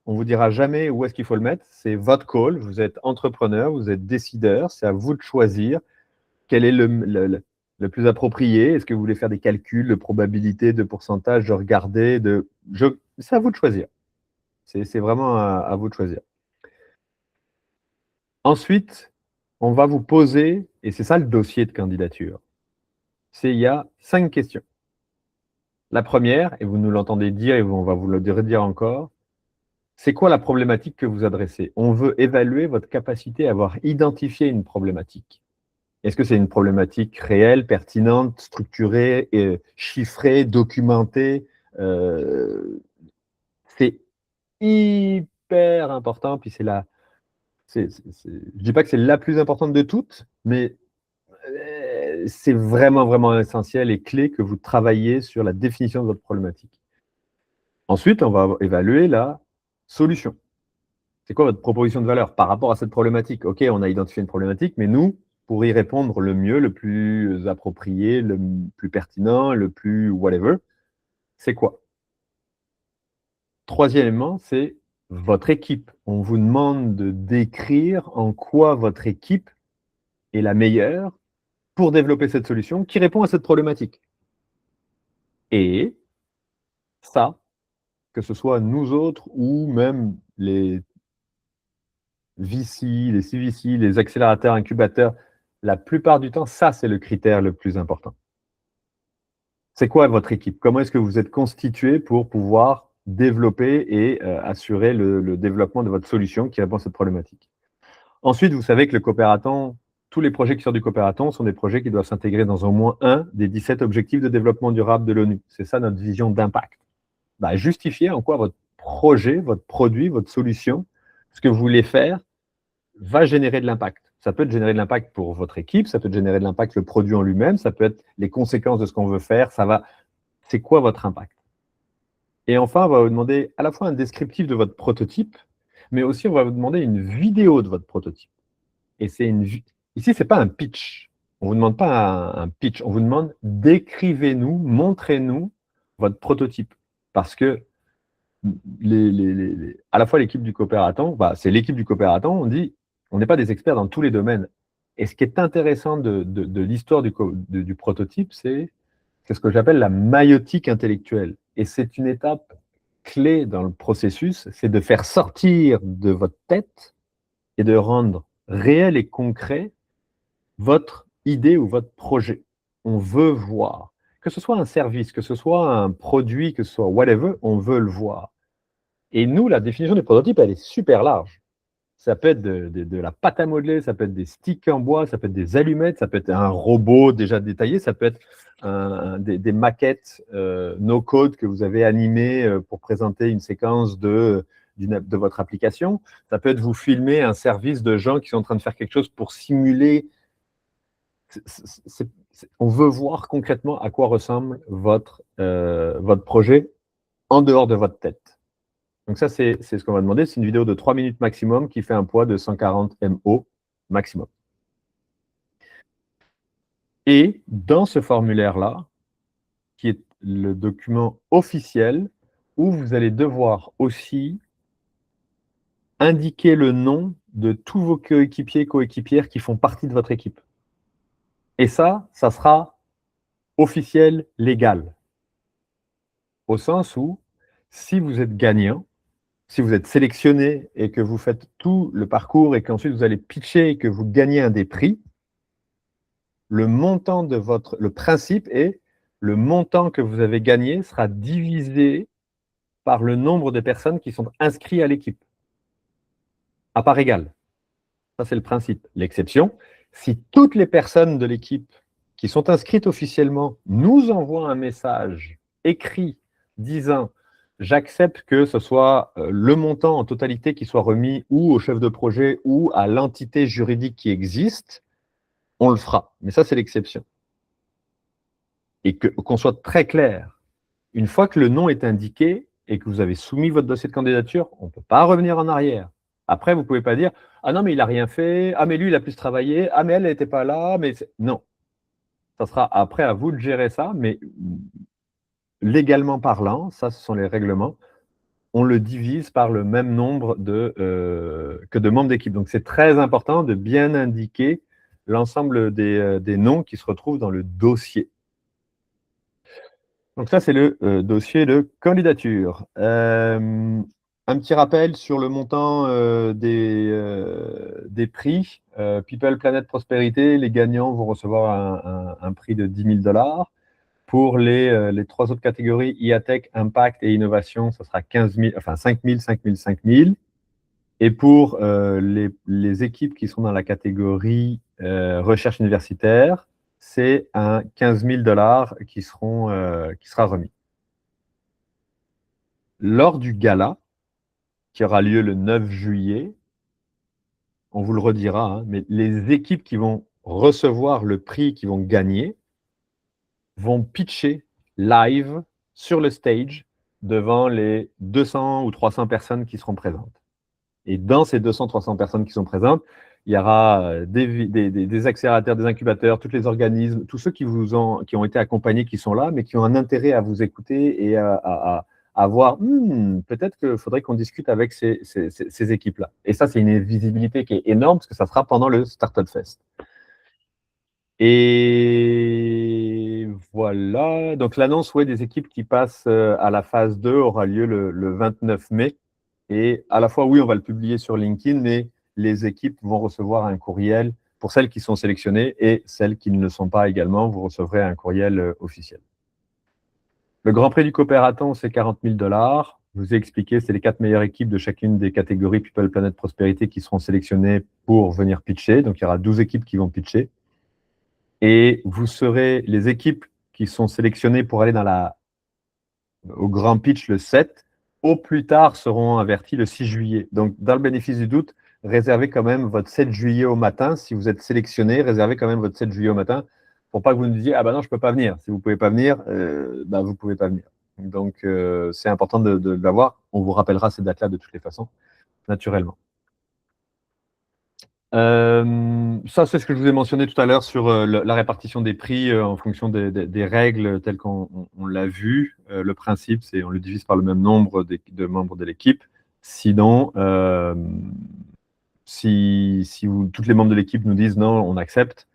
on ne vous dira jamais où est-ce qu'il faut le mettre. C'est votre call, vous êtes entrepreneur, vous êtes décideur, c'est à vous de choisir quel est le plus approprié. Est-ce que vous voulez faire des calculs de probabilité, de pourcentage, de regarder, c'est à vous de choisir. C'est vraiment à vous de choisir. Ensuite, on va vous poser, et c'est ça le dossier de candidature, il y a 5 questions. La première, et vous nous l'entendez dire et on va vous le redire encore, c'est quoi la problématique que vous adressez? On veut évaluer votre capacité à avoir identifié une problématique. Est-ce que c'est une problématique réelle, pertinente, structurée, chiffrée, documentée? C'est hyper important, puis je ne dis pas que c'est la plus importante de toutes, mais c'est vraiment, vraiment essentiel et clé que vous travailliez sur la définition de votre problématique. Ensuite, on va évaluer la solution. C'est quoi votre proposition de valeur par rapport à cette problématique? Ok, on a identifié une problématique, mais nous, pour y répondre le mieux, le plus approprié, le plus pertinent, le plus whatever, c'est quoi? Troisième élément, c'est votre équipe. On vous demande de décrire en quoi votre équipe est la meilleure pour développer cette solution qui répond à cette problématique. Et ça, que ce soit nous autres ou même les VC, les CVC, les accélérateurs, incubateurs, la plupart du temps, ça, c'est le critère le plus important. C'est quoi votre équipe? Comment est-ce que vous êtes constitué pour pouvoir développer et assurer le développement de votre solution qui répond à cette problématique? Ensuite, vous savez que le coopératon, tous les projets qui sortent du coopératon sont des projets qui doivent s'intégrer dans au moins un des 17 objectifs de développement durable de l'ONU. C'est ça notre vision d'impact. Justifier en quoi votre projet, votre produit, votre solution, ce que vous voulez faire, va générer de l'impact. Ça peut être générer de l'impact pour votre équipe, ça peut être générer de l'impact le produit en lui-même, ça peut être les conséquences de ce qu'on veut faire, c'est quoi votre impact? Et enfin, on va vous demander à la fois un descriptif de votre prototype, mais aussi on va vous demander une vidéo de votre prototype. Et ici, ce n'est pas un pitch. On ne vous demande pas un pitch, on vous demande décrivez-nous, montrez-nous votre prototype. Parce que à la fois l'équipe du coopératon, c'est l'équipe du coopératon, on dit, on n'est pas des experts dans tous les domaines. Et ce qui est intéressant de l'histoire du prototype, c'est ce que j'appelle la maïotique intellectuelle. Et c'est une étape clé dans le processus, c'est de faire sortir de votre tête et de rendre réel et concret votre idée ou votre projet. On veut voir. Que ce soit un service, que ce soit un produit, que ce soit whatever, on veut le voir. Et nous, la définition du prototype, elle est super large. Ça peut être de la pâte à modeler, ça peut être des sticks en bois, ça peut être des allumettes, ça peut être un robot déjà détaillé, ça peut être des maquettes no-code que vous avez animées pour présenter une séquence de votre application. Ça peut être vous filmer un service de gens qui sont en train de faire quelque chose pour simuler. On veut voir concrètement à quoi ressemble votre projet en dehors de votre tête. Donc ça, c'est ce qu'on va demander. C'est une vidéo de 3 minutes maximum qui fait un poids de 140 MO maximum. Et dans ce formulaire-là, qui est le document officiel, où vous allez devoir aussi indiquer le nom de tous vos coéquipiers et coéquipières qui font partie de votre équipe. Et ça sera officiel, légal. Au sens où, si vous êtes gagnant, si vous êtes sélectionné et que vous faites tout le parcours et qu'ensuite vous allez pitcher et que vous gagnez un des prix, le montant de le principe est le montant que vous avez gagné sera divisé par le nombre de personnes qui sont inscrites à l'équipe, à part égale. Ça, c'est le principe. L'exception, si toutes les personnes de l'équipe qui sont inscrites officiellement nous envoient un message écrit disant j'accepte que ce soit le montant en totalité qui soit remis ou au chef de projet ou à l'entité juridique qui existe, on le fera. Mais ça, c'est l'exception. Et qu'on soit très clair. Une fois que le nom est indiqué et que vous avez soumis votre dossier de candidature, on ne peut pas revenir en arrière. Après, vous ne pouvez pas dire « Ah non, mais il n'a rien fait. Ah, mais lui, il a plus travaillé. Ah, mais elle n'était pas là. » Mais non. Ça sera après à vous de gérer ça, mais légalement parlant, ça, ce sont les règlements, on le divise par le même nombre que de membres d'équipe. Donc, c'est très important de bien indiquer l'ensemble des noms qui se retrouvent dans le dossier. Donc ça, c'est le dossier de candidature. Un petit rappel sur le montant des prix. People, Planet, Prospérité, les gagnants vont recevoir un prix de 10 000 $. Pour les trois autres catégories, IATech, Impact et Innovation, ça sera 5 000, 5 000, 5 000. Et pour les équipes qui sont dans la catégorie recherche universitaire, c'est un 15 000 $ qui sera remis. Lors du gala, qui aura lieu le 9 juillet, on vous le redira, hein, mais les équipes qui vont recevoir le prix, qui vont gagner, vont pitcher live sur le stage devant les 200 ou 300 personnes qui seront présentes. Et dans ces 200-300 personnes qui sont présentes, il y aura des accélérateurs, des incubateurs, tous les organismes, tous ceux qui ont été accompagnés, qui sont là, mais qui ont un intérêt à vous écouter et à voir, peut-être qu'il faudrait qu'on discute avec ces équipes-là. Et ça, c'est une visibilité qui est énorme, parce que ça sera pendant le Startup Fest. Et voilà, donc l'annonce des équipes qui passent à la phase 2 aura lieu le 29 mai. Et à la fois, oui, on va le publier sur LinkedIn, mais les équipes vont recevoir un courriel pour celles qui sont sélectionnées et celles qui ne le sont pas également, vous recevrez un courriel officiel. Le Grand Prix du Coopératon, c'est 40 000 $. Je vous ai expliqué, c'est les 4 meilleures équipes de chacune des catégories People, Planet, Prospérité qui seront sélectionnées pour venir pitcher. Donc, il y aura 12 équipes qui vont pitcher. Et vous serez les équipes qui sont sélectionnées pour aller au grand pitch le 7, au plus tard seront avertis le 6 juillet. Donc, dans le bénéfice du doute, réservez quand même votre 7 juillet au matin. Si vous êtes sélectionné, réservez quand même votre 7 juillet au matin pour pas que vous nous disiez « Ah ben non, je ne peux pas venir ». Si vous ne pouvez pas venir, vous ne pouvez pas venir. Donc, c'est important de l'avoir. On vous rappellera ces dates-là de toutes les façons, naturellement. Ça, c'est ce que je vous ai mentionné tout à l'heure sur la répartition des prix en fonction des règles telles qu'on l'a vu. Le principe, c'est on le divise par le même nombre de membres de l'équipe. Sinon, si toutes les membres de l'équipe nous disent non, on accepte,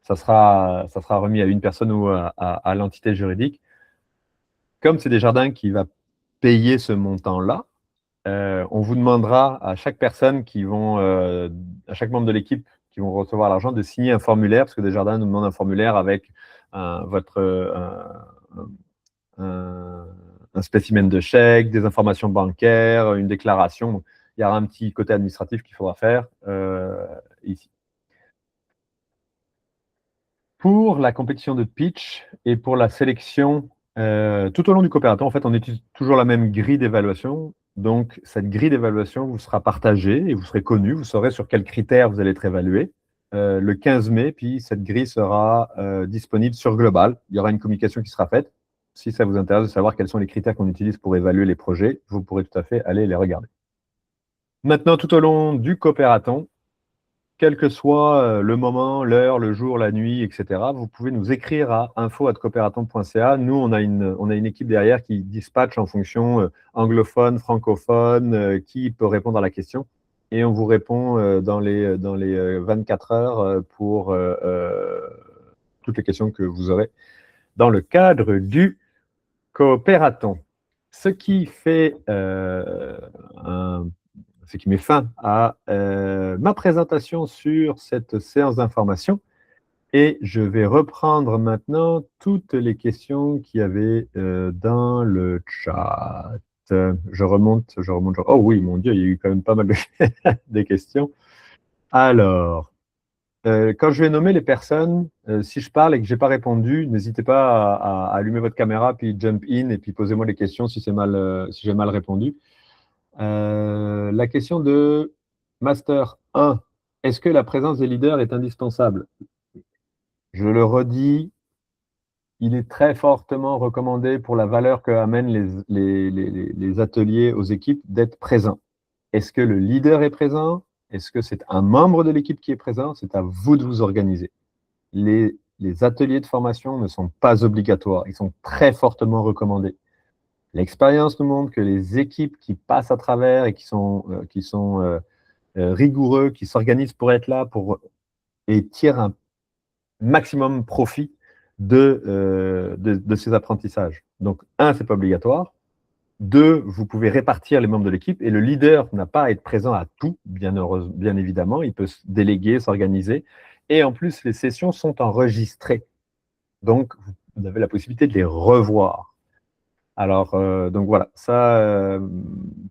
ça sera remis à une personne ou à l'entité juridique. Comme c'est Desjardins qui va payer ce montant-là, on vous demandera à chaque personne à chaque membre de l'équipe qui vont recevoir l'argent de signer un formulaire, parce que Desjardins nous demande un formulaire avec un spécimen de chèque, des informations bancaires, une déclaration. Il y aura un petit côté administratif qu'il faudra faire ici. Pour la compétition de pitch et pour la sélection, tout au long du coopératon, en fait, on utilise toujours la même grille d'évaluation. Donc, cette grille d'évaluation vous sera partagée et vous serez connu, vous saurez sur quels critères vous allez être évalué le 15 mai, puis cette grille sera disponible sur Global. Il y aura une communication qui sera faite. Si ça vous intéresse de savoir quels sont les critères qu'on utilise pour évaluer les projets, vous pourrez tout à fait aller les regarder. Maintenant, tout au long du coopératon, quel que soit le moment, l'heure, le jour, la nuit, etc., vous pouvez nous écrire à info@cooperaton.ca. Nous, on a une équipe derrière qui dispatche en fonction anglophone, francophone, qui peut répondre à la question. Et on vous répond dans les 24 heures pour toutes les questions que vous aurez dans le cadre du coopératon. Ce qui met fin à ma présentation sur cette séance d'information. Et je vais reprendre maintenant toutes les questions qu'il y avait dans le chat. Je remonte. Oh oui, mon Dieu, il y a eu quand même pas mal de questions. Alors, quand je vais nommer les personnes, si je parle et que je n'ai pas répondu, n'hésitez pas à allumer votre caméra, puis jump in, et puis posez-moi les questions si j'ai mal répondu. La question de Master 1, est-ce que la présence des leaders est indispensable? Je le redis, il est très fortement recommandé pour la valeur que amènent les ateliers aux équipes d'être présents. Est-ce que le leader est présent? Est-ce que c'est un membre de l'équipe qui est présent? C'est à vous de vous organiser. Les ateliers de formation ne sont pas obligatoires, ils sont très fortement recommandés. L'expérience nous montre que les équipes qui passent à travers et qui sont rigoureux, qui s'organisent pour être là et tirent un maximum profit de ces apprentissages. Donc, un, ce n'est pas obligatoire. Deux, vous pouvez répartir les membres de l'équipe et le leader n'a pas à être présent à tout, bien évidemment. Il peut se déléguer, s'organiser. Et en plus, les sessions sont enregistrées. Donc, vous avez la possibilité de les revoir. Alors, donc voilà, ça,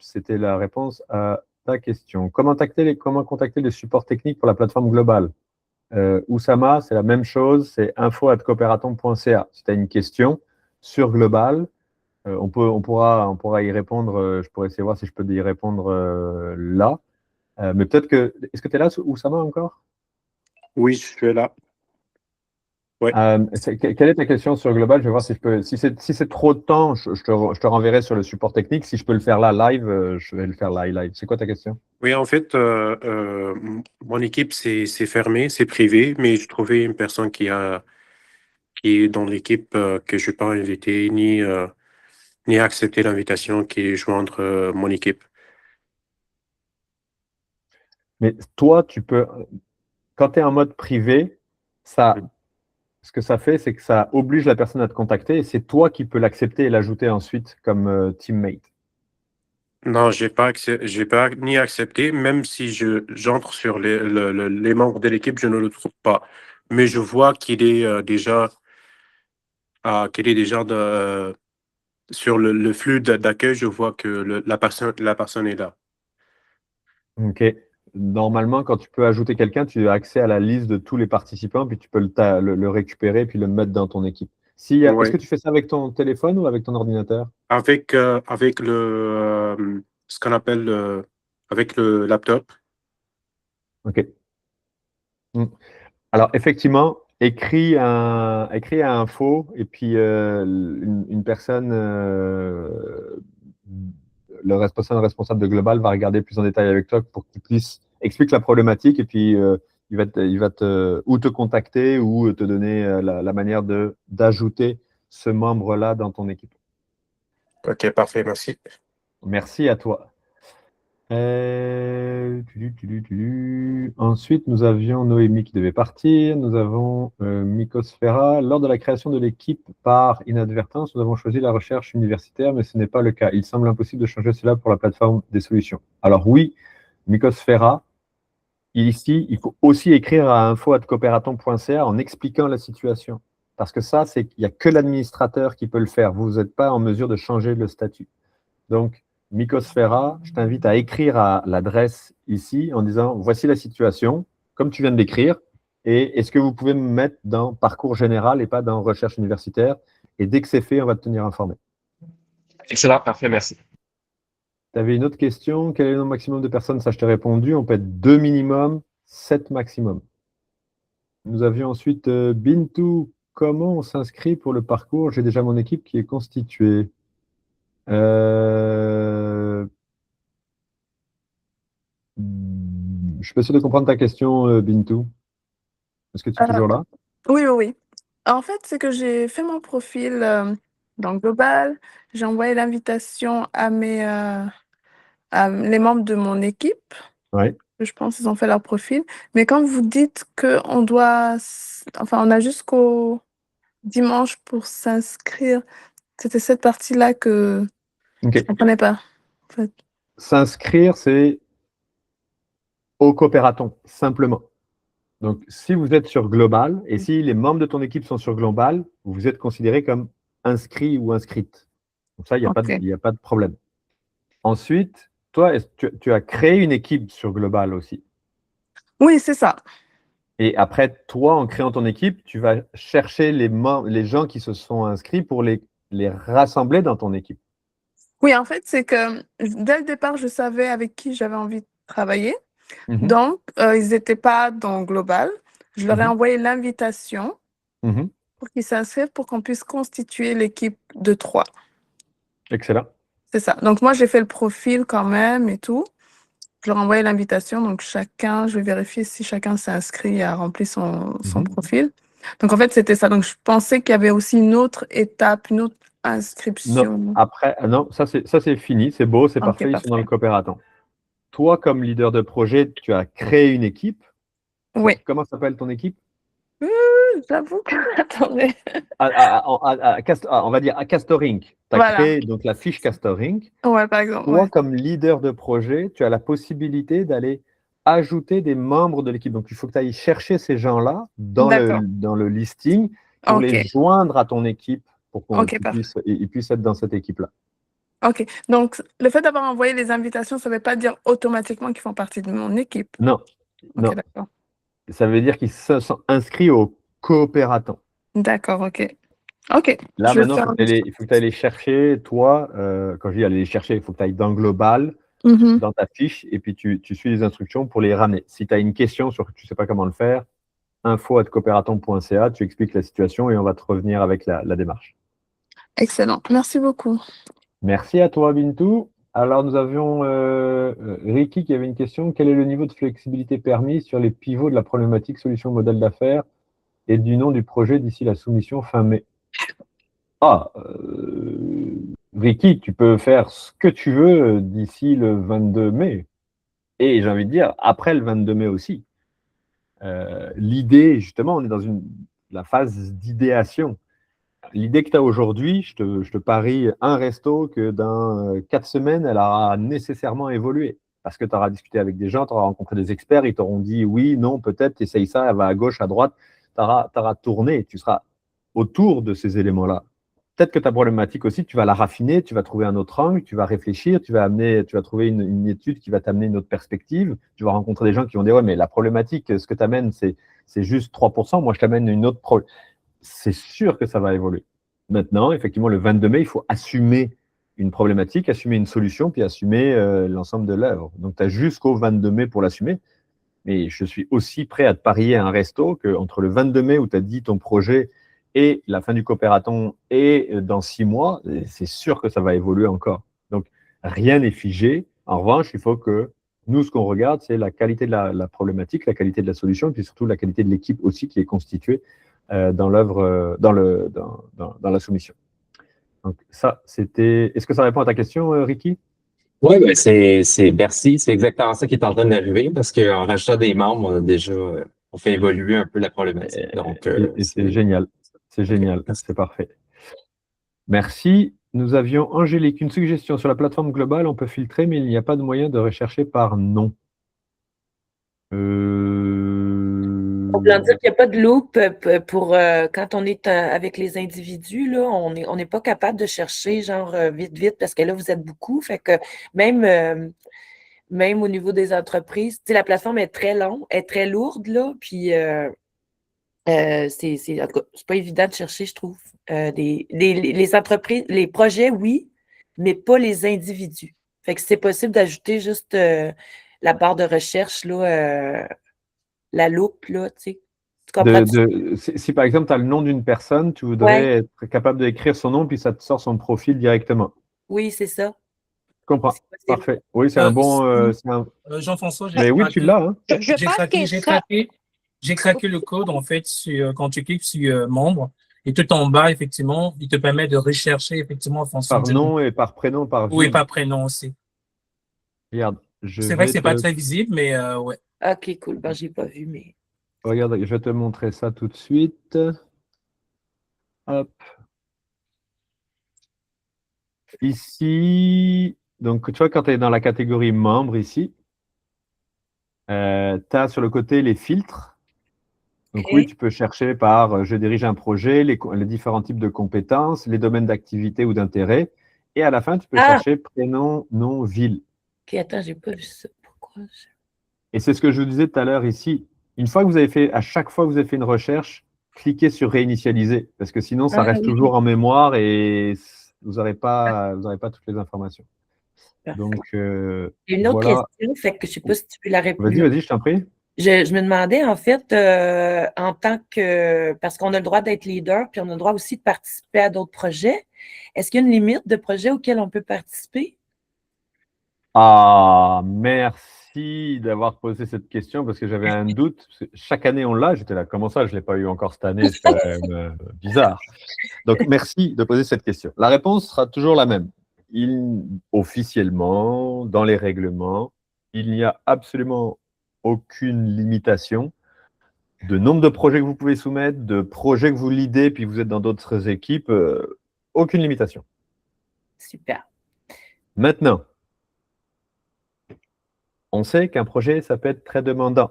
c'était la réponse à ta question. Comment contacter les supports techniques pour la plateforme globale? Oussama, c'est la même chose, c'est info@cooperaton.ca. Si tu as une question sur Global, on pourra y répondre. Je pourrais essayer de voir si je peux y répondre là. Mais peut-être que. Est-ce que tu es là, Oussama, encore? Oui, je suis là. Ouais. Quelle est ta question sur Global? Je vais voir si je peux. Si c'est trop de temps, je te renverrai sur le support technique. Si je peux le faire là, live, je vais le faire là, live. C'est quoi ta question? Oui, en fait, mon équipe, c'est fermé, c'est privé, mais je trouvais une personne qui est dans l'équipe que je n'ai pas invité ni accepté l'invitation qui est joindre mon équipe. Mais toi, tu peux. Quand tu es en mode privé, ce que ça fait, c'est que ça oblige la personne à te contacter et c'est toi qui peux l'accepter et l'ajouter ensuite comme teammate. Non, j'ai pas ni accepté, même si j'entre sur les membres de l'équipe, je ne le trouve pas. Mais je vois qu'il est déjà sur le flux d'accueil, je vois que la personne est là. Ok. Normalement, quand tu peux ajouter quelqu'un, tu as accès à la liste de tous les participants, puis tu peux le récupérer puis le mettre dans ton équipe. Est-ce Oui. que tu fais ça avec ton téléphone ou avec ton ordinateur? Avec ce qu'on appelle avec le laptop. Ok. Hmm. Alors, effectivement, écris à info et puis une personne, le responsable de Global va regarder plus en détail avec toi pour qu'il puisse expliquer la problématique et puis il va ou te contacter ou te donner la manière d'ajouter ce membre-là dans ton équipe. Ok, parfait, merci. Merci à toi. Ensuite, nous avions Noémie qui devait partir. Nous avons Micosfera. Lors de la création de l'équipe par inadvertance, nous avons choisi la recherche universitaire, mais ce n'est pas le cas. Il semble impossible de changer cela pour la plateforme des solutions. Alors oui, Micosfera, ici, il faut aussi écrire à info@cooperaton.ca en expliquant la situation. Parce que ça, il n'y a que l'administrateur qui peut le faire. Vous n'êtes pas en mesure de changer le statut. Donc, Micosfera, je t'invite à écrire à l'adresse ici en disant voici la situation, comme tu viens de l'écrire, et est-ce que vous pouvez me mettre dans parcours général et pas dans recherche universitaire? Et dès que c'est fait, on va te tenir informé. Excellent, parfait, merci. Tu avais une autre question. Quel est le nombre maximum de personnes? Ça, je t'ai répondu. On peut être 2 minimum, 7 maximum. Nous avions ensuite Bintou. Comment on s'inscrit pour le parcours? J'ai déjà mon équipe qui est constituée. Je suis pas sûr de comprendre ta question, Bintou. Est-ce que tu es toujours là? Oui, oui, oui. En fait, c'est que j'ai fait mon profil dans Global. J'ai envoyé l'invitation à les membres de mon équipe. Oui. Je pense qu'ils ont fait leur profil. Mais quand vous dites qu'on doit... Enfin, on a jusqu'au dimanche pour s'inscrire, c'était cette partie-là que je ne comprenais pas. En fait. S'inscrire, c'est au coopératon, simplement. Donc, si vous êtes sur Global et si les membres de ton équipe sont sur Global, vous êtes considéré comme inscrit ou inscrite. Donc ça, il n'y a, a pas de problème. Ensuite, toi, tu as créé une équipe sur Global aussi? Oui, c'est ça. Et après, toi, en créant ton équipe, tu vas chercher les gens qui se sont inscrits pour les rassembler dans ton équipe. Oui, en fait, c'est que dès le départ, je savais avec qui j'avais envie de travailler. Mhm, Donc, ils n'étaient pas dans Global. Je leur ai mhm, envoyé l'invitation mhm. pour qu'ils s'inscrivent pour qu'on puisse constituer l'équipe de 3. Excellent. C'est ça. Donc, moi, j'ai fait le profil quand même et tout. Je leur ai envoyé l'invitation. Donc, chacun, je vais vérifier si chacun s'est inscrit et a rempli son Mhm. profil. Donc, en fait, c'était ça. Donc, je pensais qu'il y avait aussi une autre étape, une autre Non, inscription. après, non, ça c'est fini, c'est beau, c'est Ok, parfait, ils sont dans le parfait. coopératant. Toi, comme leader de projet, tu as créé une équipe. Oui. Comment s'appelle ton équipe? J'avoue que... Attendez. On va dire à Castor Inc. Tu as Voilà. créé donc la fiche Castor Inc. Ouais, par exemple, Toi, ouais. comme leader de projet, tu as la possibilité d'aller ajouter des membres de l'équipe. Donc, il faut que tu ailles chercher ces gens-là D'accord. dans le listing pour Ok. les joindre à ton équipe pour Ok, parfait. qu'ils puissent être dans cette équipe-là. Ok. Donc, le fait d'avoir envoyé les invitations, ça ne veut pas dire automatiquement qu'ils font partie de mon équipe. Non, Ok, non. d'accord. Ça veut dire qu'ils se sont inscrits au coopératant. D'accord, ok. Ok. Là, Je vais maintenant, faire. il faut que tu ailles les chercher, toi, quand je dis aller les chercher, il faut que tu ailles dans Global, Mhm. dans ta fiche, et puis tu suis les instructions pour les ramener. Si tu as une question sur que tu ne sais pas comment le faire, info@coopératon.ca, tu expliques la situation et on va te revenir avec la démarche. Excellent. Merci beaucoup. Merci à toi, Bintou. Alors, nous avions Ricky qui avait une question. Quel est le niveau de flexibilité permis sur les pivots de la problématique solution modèle d'affaires et du nom du projet d'ici la soumission fin mai? Ah, Ricky, tu peux faire ce que tu veux d'ici le 22 mai. Et j'ai envie de dire, après le 22 mai aussi. L'idée, justement, on est dans la phase d'idéation. L'idée que tu as aujourd'hui, je te parie un resto que dans 4 semaines, elle aura nécessairement évolué. Parce que tu auras discuté avec des gens, tu auras rencontré des experts, ils t'auront dit oui, non, peut-être, essaye ça, elle va à gauche, à droite. Tu auras tourné, tu seras autour de ces éléments-là. Peut-être que ta problématique aussi, tu vas la raffiner, tu vas trouver un autre angle, tu vas réfléchir, tu vas trouver une étude qui va t'amener une autre perspective. Tu vas rencontrer des gens qui vont dire ouais, mais la problématique, ce que tu amènes, c'est juste 3%. Moi, je t'amène une autre problématique. C'est sûr que ça va évoluer. Maintenant, effectivement, le 22 mai, il faut assumer une problématique, assumer une solution, puis assumer l'ensemble de l'œuvre. Donc, tu as jusqu'au 22 mai pour l'assumer. Mais je suis aussi prêt à te parier à un resto qu'entre le 22 mai où tu as dit ton projet et la fin du coopératon et dans 6 mois, c'est sûr que ça va évoluer encore. Donc, rien n'est figé. En revanche, il faut que nous, ce qu'on regarde, c'est la qualité de la problématique, la qualité de la solution, et puis surtout la qualité de l'équipe aussi qui est constituée dans l'œuvre, dans la soumission. Donc, ça, c'était. Est-ce que ça répond à ta question, Ricky? Oui, ben merci. C'est exactement ça qui est en train d'arriver parce qu'en rajoutant des membres, on a déjà on fait évoluer un peu la problématique. Donc, Et c'est génial. C'est OK. génial. C'est parfait. Merci. Nous avions Angélique, une suggestion sur la plateforme globale, on peut filtrer, mais il n'y a pas de moyen de rechercher par nom. Voulant dire qu'il n'y a pas de loop pour quand on est avec les individus, là, on n'est pas capable de chercher genre vite, vite, parce que là, vous êtes beaucoup. Fait que même, même au niveau des entreprises, tu sais, la plateforme est très longue, est très lourde, là, puis en tout cas, c'est pas évident de chercher, je trouve. Les entreprises, les projets, oui, mais pas les individus. Fait que c'est possible d'ajouter juste la barre de recherche, là, la loupe, là, tu sais. Tu comprends? Si par exemple, tu as le nom d'une personne, tu Ouais, voudrais être capable d'écrire son nom, puis ça te sort son profil directement. oui, c'est ça. Je comprends. C'est possible. Parfait. Oui, c'est un bon. Jean-François, Mais oui, tu l'as. Hein. j'ai craqué le code en fait quand tu cliques sur membre et tout en bas effectivement, il te permet de rechercher effectivement en fonction Par de nom et par prénom, par oui ville. par prénom aussi. Regarde, C'est vrai que c'est pas très visible, mais ouais. OK, cool. Ben, j'ai pas vu, mais. Regarde, je vais te montrer ça tout de suite. Hop. Ici, donc tu vois, quand tu es dans la catégorie membre ici, tu as sur le côté les filtres. Donc OK. oui, tu peux chercher par je dirige un projet, les différents types de compétences, les domaines d'activité ou d'intérêt. Et à la fin, tu peux Ah! chercher prénom, nom, ville. OK, attends, j'ai pas vu ça. Pourquoi? Et c'est ce que je vous disais tout à l'heure ici. Une fois que vous avez fait, à chaque fois que vous avez fait une recherche, cliquez sur réinitialiser, parce que sinon, ça reste oui. toujours en mémoire et vous n'aurez pas toutes les informations. Parfait. Donc, J'ai une autre voilà. question, fait que je ne sais pas si tu veux la répondre. Vas-y, je t'en prie. Je me demandais, en fait, en tant que, parce qu'on a le droit d'être leader, puis on a le droit aussi de participer à d'autres projets. Est-ce qu'il y a une limite de projets auxquels on peut participer? Ah, merci d'avoir posé cette question parce que j'avais un doute. Parce que chaque année, on l'a. J'étais là, comment ça, je ne l'ai pas eu encore cette année, c'est quand même bizarre. Donc, merci de poser cette question. La réponse sera toujours la même. Officiellement, dans les règlements, il n'y a absolument aucune limitation de nombre de projets que vous pouvez soumettre, de projets que vous leadez, puis vous êtes dans d'autres équipes. Aucune limitation. Super. Maintenant, on sait qu'un projet, ça peut être très demandant.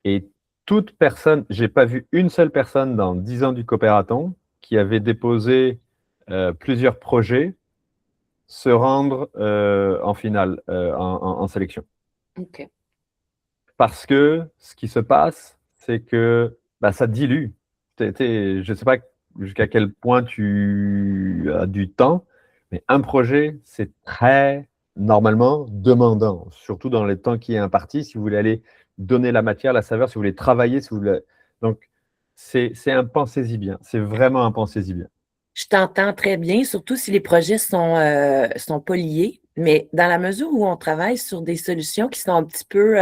Et toute personne, je n'ai pas vu une seule personne dans 10 ans du coopératon qui avait déposé plusieurs projets se rendre en finale, en sélection. OK. Parce que ce qui se passe, c'est que ça dilue. Je ne sais pas jusqu'à quel point tu as du temps, mais un projet, c'est très normalement demandant, surtout dans les temps qui est imparti, si vous voulez aller donner la matière, la saveur, si vous voulez travailler, si vous voulez... Donc, c'est un pensez-y bien. C'est vraiment un pensez-y bien. Je t'entends très bien, surtout si les projets sont pas liés, mais dans la mesure où on travaille sur des solutions qui sont un petit peu...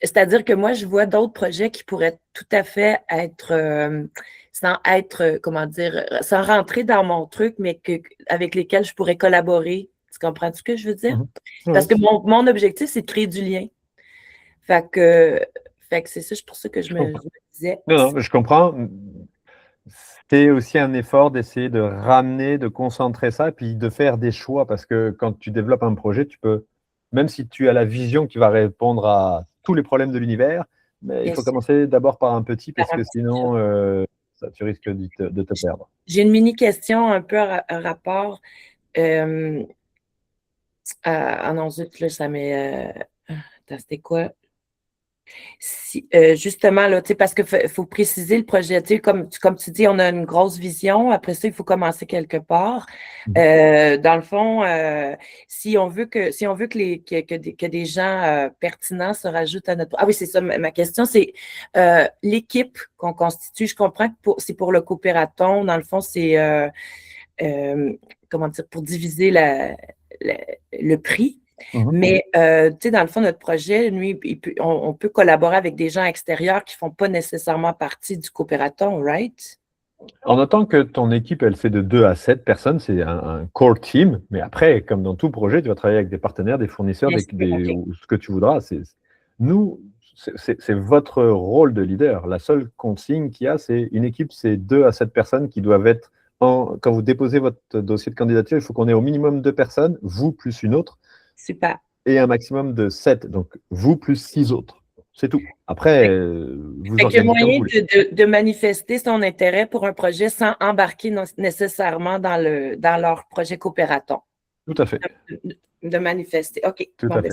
c'est-à-dire que moi, je vois d'autres projets qui pourraient tout à fait être, sans être, comment dire, sans rentrer dans mon truc, mais avec lesquels je pourrais collaborer. Tu comprends ce que je veux dire? Parce que mon objectif, c'est de créer du lien. Fait que c'est ça, c'est pour ça que je me disais. Non, je comprends. C'est aussi un effort d'essayer de ramener, de concentrer ça, puis de faire des choix, parce que quand tu développes un projet, tu peux, même si tu as la vision qui va répondre à tous les problèmes de l'univers, mais il faut commencer d'abord par un petit, parce que sinon, tu risques de te perdre. J'ai une mini-question un peu en rapport. Ah non, zut, là, ça m'est... attends, c'était quoi? Justement, là, parce qu'il faut préciser le projet. Comme tu dis, on a une grosse vision. Après ça, il faut commencer quelque part. Dans le fond, si on veut que des gens pertinents se rajoutent à notre... Ah oui, c'est ça, ma question, c'est l'équipe qu'on constitue. Je comprends que c'est pour le coopératon. Dans le fond, c'est comment dire, pour diviser le prix. Mais, tu sais, dans le fond, notre projet, lui, on peut collaborer avec des gens extérieurs qui ne font pas nécessairement partie du coopératon, right? En notant que ton équipe, elle fait de 2 à 7 personnes, c'est un core team, mais après, comme dans tout projet, tu vas travailler avec des partenaires, des fournisseurs, ce que tu voudras. C'est votre rôle de leader. La seule consigne qu'il y a, c'est une équipe, c'est 2 à 7 personnes qui doivent être, quand vous déposez votre dossier de candidature, il faut qu'on ait au minimum 2 personnes, vous plus une autre. Super. Et un maximum de 7, donc vous plus 6 autres. C'est tout. Après, vous organisez comme vous voulez. Il y a moyen de manifester son intérêt pour un projet sans embarquer nécessairement dans leur projet coopératon. Tout à fait. De manifester. OK. Tout à fait.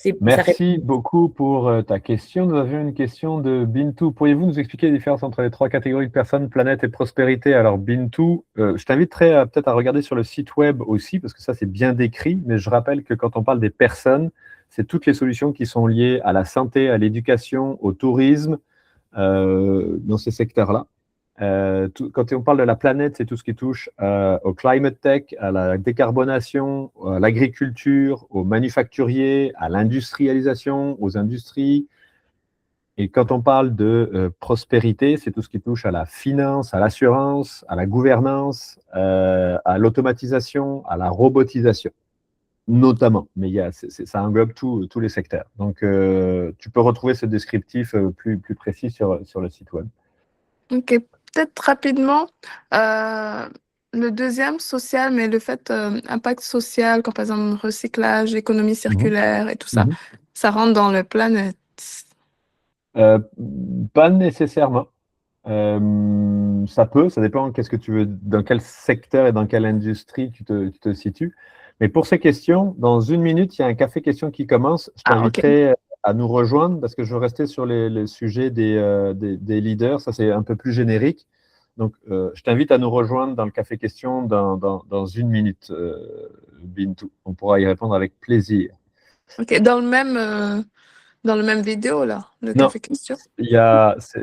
Ben, merci beaucoup pour ta question. Nous avions une question de Bintou. Pourriez-vous nous expliquer les différences entre les 3 catégories de personnes, planète et prospérité? Alors, Bintou, je t'inviterai peut-être à regarder sur le site web aussi, parce que ça, c'est bien décrit. Mais je rappelle que quand on parle des personnes, c'est toutes les solutions qui sont liées à la santé, à l'éducation, au tourisme, dans ces secteurs-là. Quand on parle de la planète, c'est tout ce qui touche au climate tech, à la décarbonation, à l'agriculture, aux manufacturiers, à l'industrialisation, aux industries. Et quand on parle de prospérité, c'est tout ce qui touche à la finance, à l'assurance, à la gouvernance, à l'automatisation, à la robotisation, notamment. Mais ça englobe tous les secteurs. Donc, tu peux retrouver ce descriptif plus précis sur le site web. OK. Peut-être rapidement, le deuxième, social, mais le fait impact social, comme par exemple recyclage, économie circulaire et tout ça, ça rentre dans le planète? Pas nécessairement. Ça dépend qu'est-ce que tu veux, dans quel secteur et dans quelle industrie tu te situes. Mais pour ces questions, dans 1 minute, il y a un café question qui commence. Je t'inviterai à nous rejoindre parce que je veux rester sur les sujets des leaders. Ça, c'est un peu plus générique. Donc, je t'invite à nous rejoindre dans le Café Question dans 1 minute, Bintou. On pourra y répondre avec plaisir. Ok, dans le même vidéo, là, le Non, café question.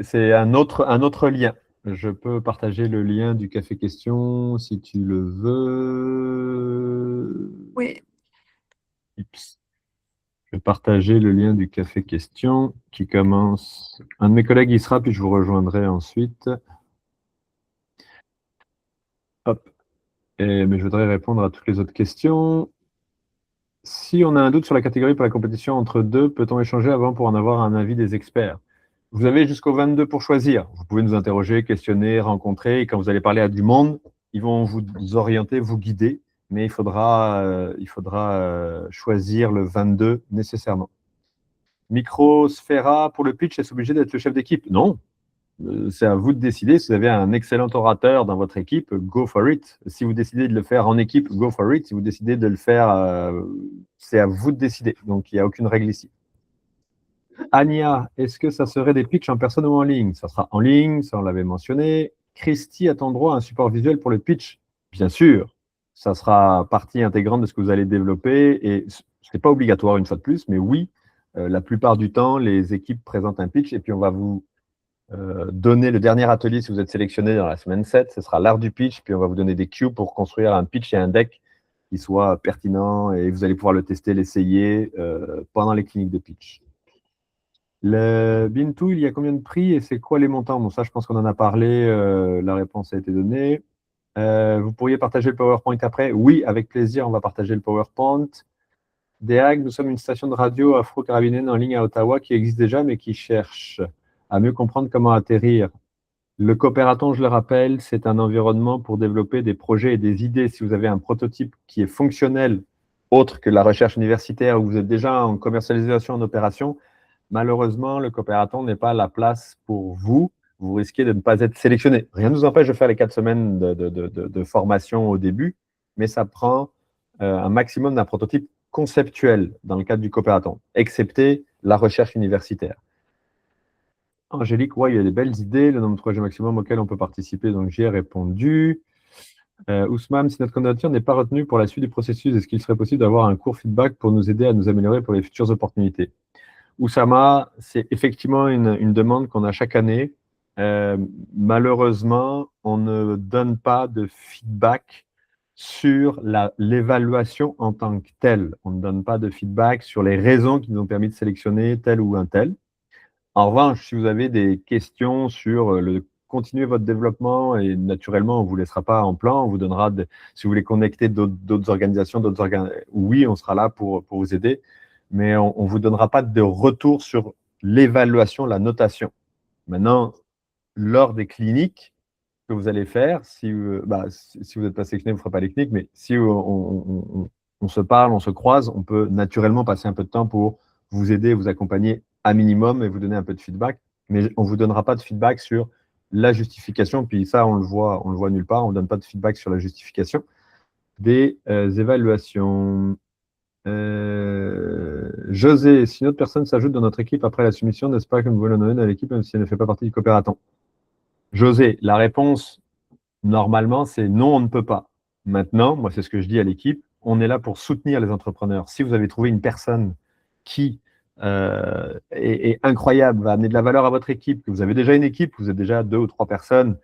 c'est un autre lien. Je peux partager le lien du Café Question si tu le veux. Oui. Oups. Je vais partager le lien du Café Question qui commence. Un de mes collègues y sera, puis je vous rejoindrai ensuite. Hop. Mais je voudrais répondre à toutes les autres questions. Si on a un doute sur la catégorie pour la compétition entre deux, peut-on échanger avant pour en avoir un avis des experts? Vous avez jusqu'au 22 pour choisir. Vous pouvez nous interroger, questionner, rencontrer. Et quand vous allez parler à du monde, ils vont vous orienter, vous guider. Mais il faudra choisir le 22 nécessairement. Microsphera, pour le pitch, est-ce obligé d'être le chef d'équipe? Non. C'est à vous de décider. Si vous avez un excellent orateur dans votre équipe, go for it. Si vous décidez de le faire en équipe, go for it. Si vous décidez de le faire, c'est à vous de décider. Donc, il n'y a aucune règle ici. Ania, est-ce que ça serait des pitchs en personne ou en ligne? Ça sera en ligne, ça on l'avait mentionné. Christy, a-t-on droit à un support visuel pour le pitch? Bien sûr. Ça sera partie intégrante de ce que vous allez développer. Et ce n'est pas obligatoire une fois de plus, mais oui, la plupart du temps, les équipes présentent un pitch et puis on va vous donner le dernier atelier si vous êtes sélectionné dans la semaine 7, ce sera l'art du pitch, puis on va vous donner des cues pour construire un pitch et un deck qui soit pertinent et vous allez pouvoir le tester, l'essayer pendant les cliniques de pitch. Le Bintou, il y a combien de prix et c'est quoi les montants? Bon, ça, je pense qu'on en a parlé, la réponse a été donnée. Vous pourriez partager le PowerPoint après? Oui, avec plaisir, on va partager le PowerPoint. DEAG, nous sommes une station de radio afro-carabinienne en ligne à Ottawa qui existe déjà, mais qui cherche à mieux comprendre comment atterrir. Le coopératon, je le rappelle, c'est un environnement pour développer des projets et des idées. Si vous avez un prototype qui est fonctionnel, autre que la recherche universitaire, où vous êtes déjà en commercialisation, en opération, malheureusement, le coopératon n'est pas la place pour vous. Vous risquez de ne pas être sélectionné. Rien ne vous empêche de faire les 4 semaines de formation au début, mais ça prend un maximum d'un prototype conceptuel dans le cadre du coopératon, excepté la recherche universitaire. Angélique, ouais, il y a des belles idées, le nombre de projets maximum auquel on peut participer, donc j'y ai répondu. Ousmane, si notre candidature n'est pas retenue pour la suite du processus, est-ce qu'il serait possible d'avoir un court feedback pour nous aider à nous améliorer pour les futures opportunités? Oussama, c'est effectivement une demande qu'on a chaque année. Malheureusement, on ne donne pas de feedback sur l'évaluation en tant que telle. On ne donne pas de feedback sur les raisons qui nous ont permis de sélectionner tel ou un tel. En revanche, si vous avez des questions sur continuer votre développement, et naturellement, on ne vous laissera pas en plan, on vous donnera, si vous voulez connecter d'autres organisations, oui, on sera là pour vous aider, mais on ne vous donnera pas de retour sur l'évaluation, la notation. Maintenant, lors des cliniques que vous allez faire, si vous n'êtes pas sélectionné, vous ne ferez pas les cliniques, mais si on se parle, on se croise, on peut naturellement passer un peu de temps pour vous aider, vous accompagner à minimum et vous donner un peu de feedback, mais on ne vous donnera pas de feedback sur la justification, puis ça, on le voit nulle part, on ne donne pas de feedback sur la justification des évaluations. José, si une autre personne s'ajoute dans notre équipe après la soumission, n'est-ce pas que nous voulons nommer dans l'équipe, même si elle ne fait pas partie du coopératon? José, la réponse, normalement, c'est non, on ne peut pas. Maintenant, moi, c'est ce que je dis à l'équipe, on est là pour soutenir les entrepreneurs. Si vous avez trouvé une personne qui est incroyable, va amener de la valeur à votre équipe, que vous avez déjà une équipe, vous êtes déjà 2 ou 3 personnes,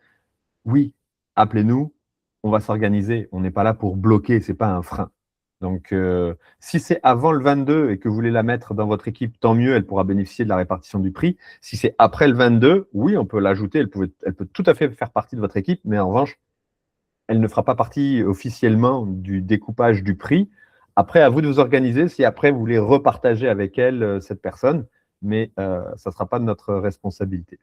oui, appelez-nous, on va s'organiser. On n'est pas là pour bloquer, ce n'est pas un frein. Donc, si c'est avant le 22 et que vous voulez la mettre dans votre équipe, tant mieux, elle pourra bénéficier de la répartition du prix. Si c'est après le 22, oui, on peut l'ajouter, elle peut tout à fait faire partie de votre équipe, mais en revanche, elle ne fera pas partie officiellement du découpage du prix. Après, à vous de vous organiser si après vous voulez repartager avec elle cette personne, mais ça ne sera pas de notre responsabilité.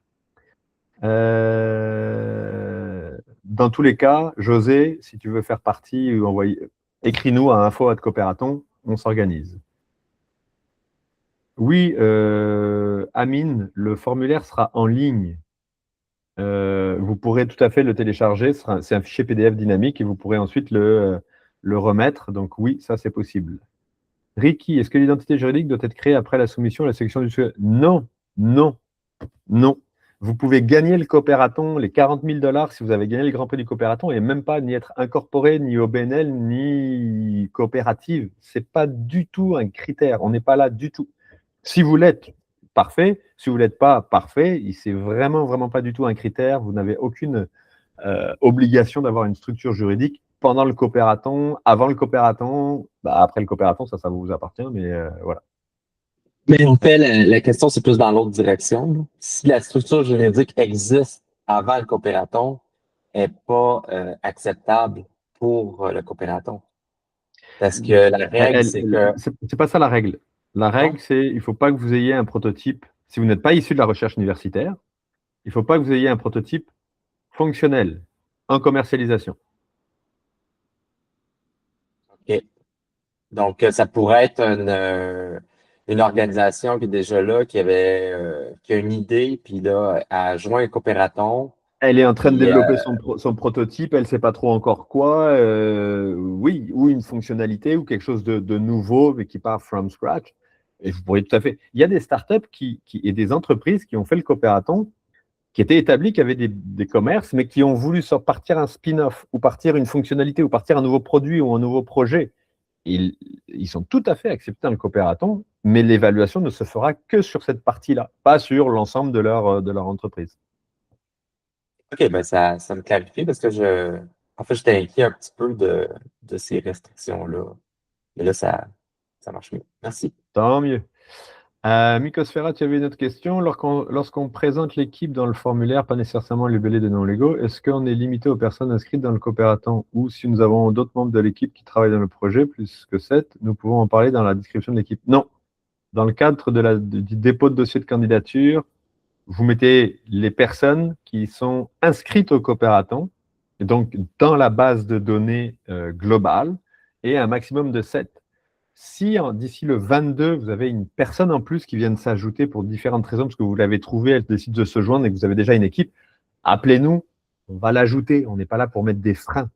Dans tous les cas, José, si tu veux faire partie, écris-nous à info@coopératon, on s'organise. Oui, Amine, le formulaire sera en ligne. Vous pourrez tout à fait le télécharger, c'est un fichier PDF dynamique et vous pourrez ensuite le remettre. Donc oui, ça c'est possible. Ricky, est-ce que l'identité juridique doit être créée après la soumission à la sélection du sujet? Non, non, non. Vous pouvez gagner le coopératon, les 40 000 $ si vous avez gagné le Grand Prix du coopératon et même pas ni être incorporé, ni au BNL, ni coopérative. Ce n'est pas du tout un critère. On n'est pas là du tout. Si vous l'êtes, parfait. Si vous ne l'êtes pas, parfait. C'est vraiment, vraiment pas du tout un critère. Vous n'avez aucune obligation d'avoir une structure juridique pendant le coopératon, avant le coopératon. Après le coopératon, ça vous appartient, mais voilà. Mais en fait, la question, c'est plus dans l'autre direction, là. Si la structure juridique existe avant le coopératon, elle n'est pas acceptable pour le coopératon. Parce que la règle, c'est que... C'est pas ça la règle. La règle, c'est il ne faut pas que vous ayez un prototype. Si vous n'êtes pas issu de la recherche universitaire, il ne faut pas que vous ayez un prototype fonctionnel en commercialisation. OK. Donc, ça pourrait être une organisation qui est déjà là, qui a une idée, puis là, a joint un coopératon. Elle est en train de développer son prototype, elle ne sait pas trop encore quoi, oui, ou une fonctionnalité, ou quelque chose de nouveau, mais qui part from scratch. Et vous pourriez tout à fait. Il y a des startups et des entreprises qui ont fait le coopératon, qui étaient établis, qui avaient des commerces, mais qui ont voulu partir un spin-off, ou partir une fonctionnalité, ou partir un nouveau produit ou un nouveau projet. Ils sont tout à fait acceptés dans le coopératon, mais l'évaluation ne se fera que sur cette partie-là, pas sur l'ensemble de leur entreprise. OK, ben ça me clarifie parce que j'étais inquiet un petit peu de ces restrictions-là. Mais là, ça marche mieux. Merci. Tant mieux. Mycosphera, tu avais une autre question. Lorsqu'on présente l'équipe dans le formulaire, pas nécessairement libellé de non légaux, est-ce qu'on est limité aux personnes inscrites dans le coopératon ou si nous avons d'autres membres de l'équipe qui travaillent dans le projet, plus que 7, nous pouvons en parler dans la description de l'équipe? Non. Dans le cadre du dépôt de dossier de candidature, vous mettez les personnes qui sont inscrites au coopératon, et donc dans la base de données globale, et un maximum de 7. Si d'ici le 22, vous avez une personne en plus qui vient de s'ajouter pour différentes raisons, parce que vous l'avez trouvée, elle décide de se joindre et que vous avez déjà une équipe, appelez-nous, on va l'ajouter. On n'est pas là pour mettre des freins.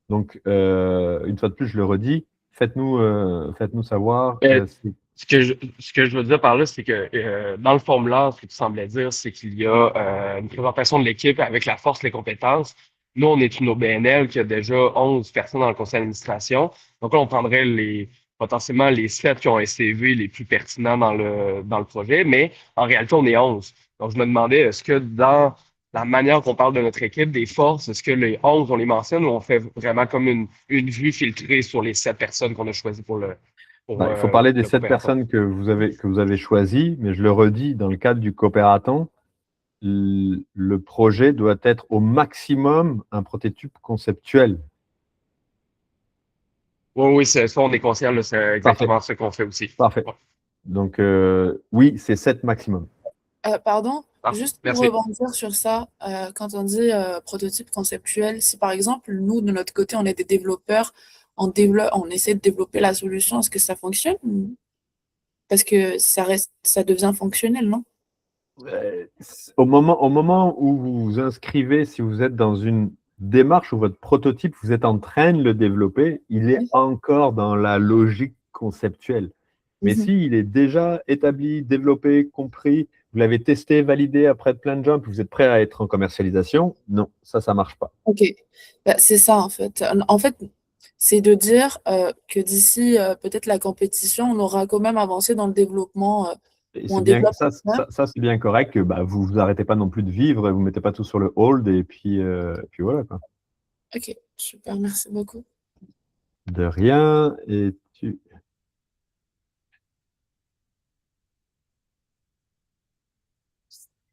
Donc, une fois de plus, je le redis, faites-nous savoir. Ce que je veux dire par là, c'est que dans le formulaire, ce que tu semblais dire, c'est qu'il y a une présentation de l'équipe avec la force, les compétences. Nous, on est une OBNL qui a déjà 11 personnes dans le conseil d'administration. Donc là, on prendrait potentiellement les 7 qui ont un CV les plus pertinents dans le projet, mais en réalité, on est 11. Donc, je me demandais, est-ce que dans la manière qu'on parle de notre équipe, des forces, est-ce que les 11, on les mentionne ou on fait vraiment comme une vue filtrée sur les 7 personnes qu'on a choisies pour le... Il faut parler des 7 personnes que vous avez choisies, mais je le redis, dans le cadre du coopératon, le projet doit être au maximum un prototype conceptuel. Oui, ça, on est conscient, c'est exactement ce qu'on fait aussi. Parfait. Ouais. Donc, oui, c'est 7 maximum. Pardon, juste pour merci. rebondir sur ça, quand on dit prototype conceptuel, si par exemple, nous, de notre côté, on est des développeurs, on essaie de développer la solution, est-ce que ça fonctionne? Parce que ça devient fonctionnel, non? Au moment où vous vous inscrivez, si vous êtes dans une démarche où votre prototype, vous êtes en train de le développer, il est encore dans la logique conceptuelle. Mais s'il est déjà établi, développé, compris, vous l'avez testé, validé après plein de jumps, vous êtes prêt à être en commercialisation, non, ça ne marche pas. Ok, c'est ça en fait. En fait, c'est de dire que d'ici peut-être la compétition, on aura quand même avancé dans le développement. Ça, c'est bien correct que vous vous arrêtez pas non plus de vivre, vous ne mettez pas tout sur le hold et puis voilà, quoi. Ok, super, merci beaucoup. De rien. Et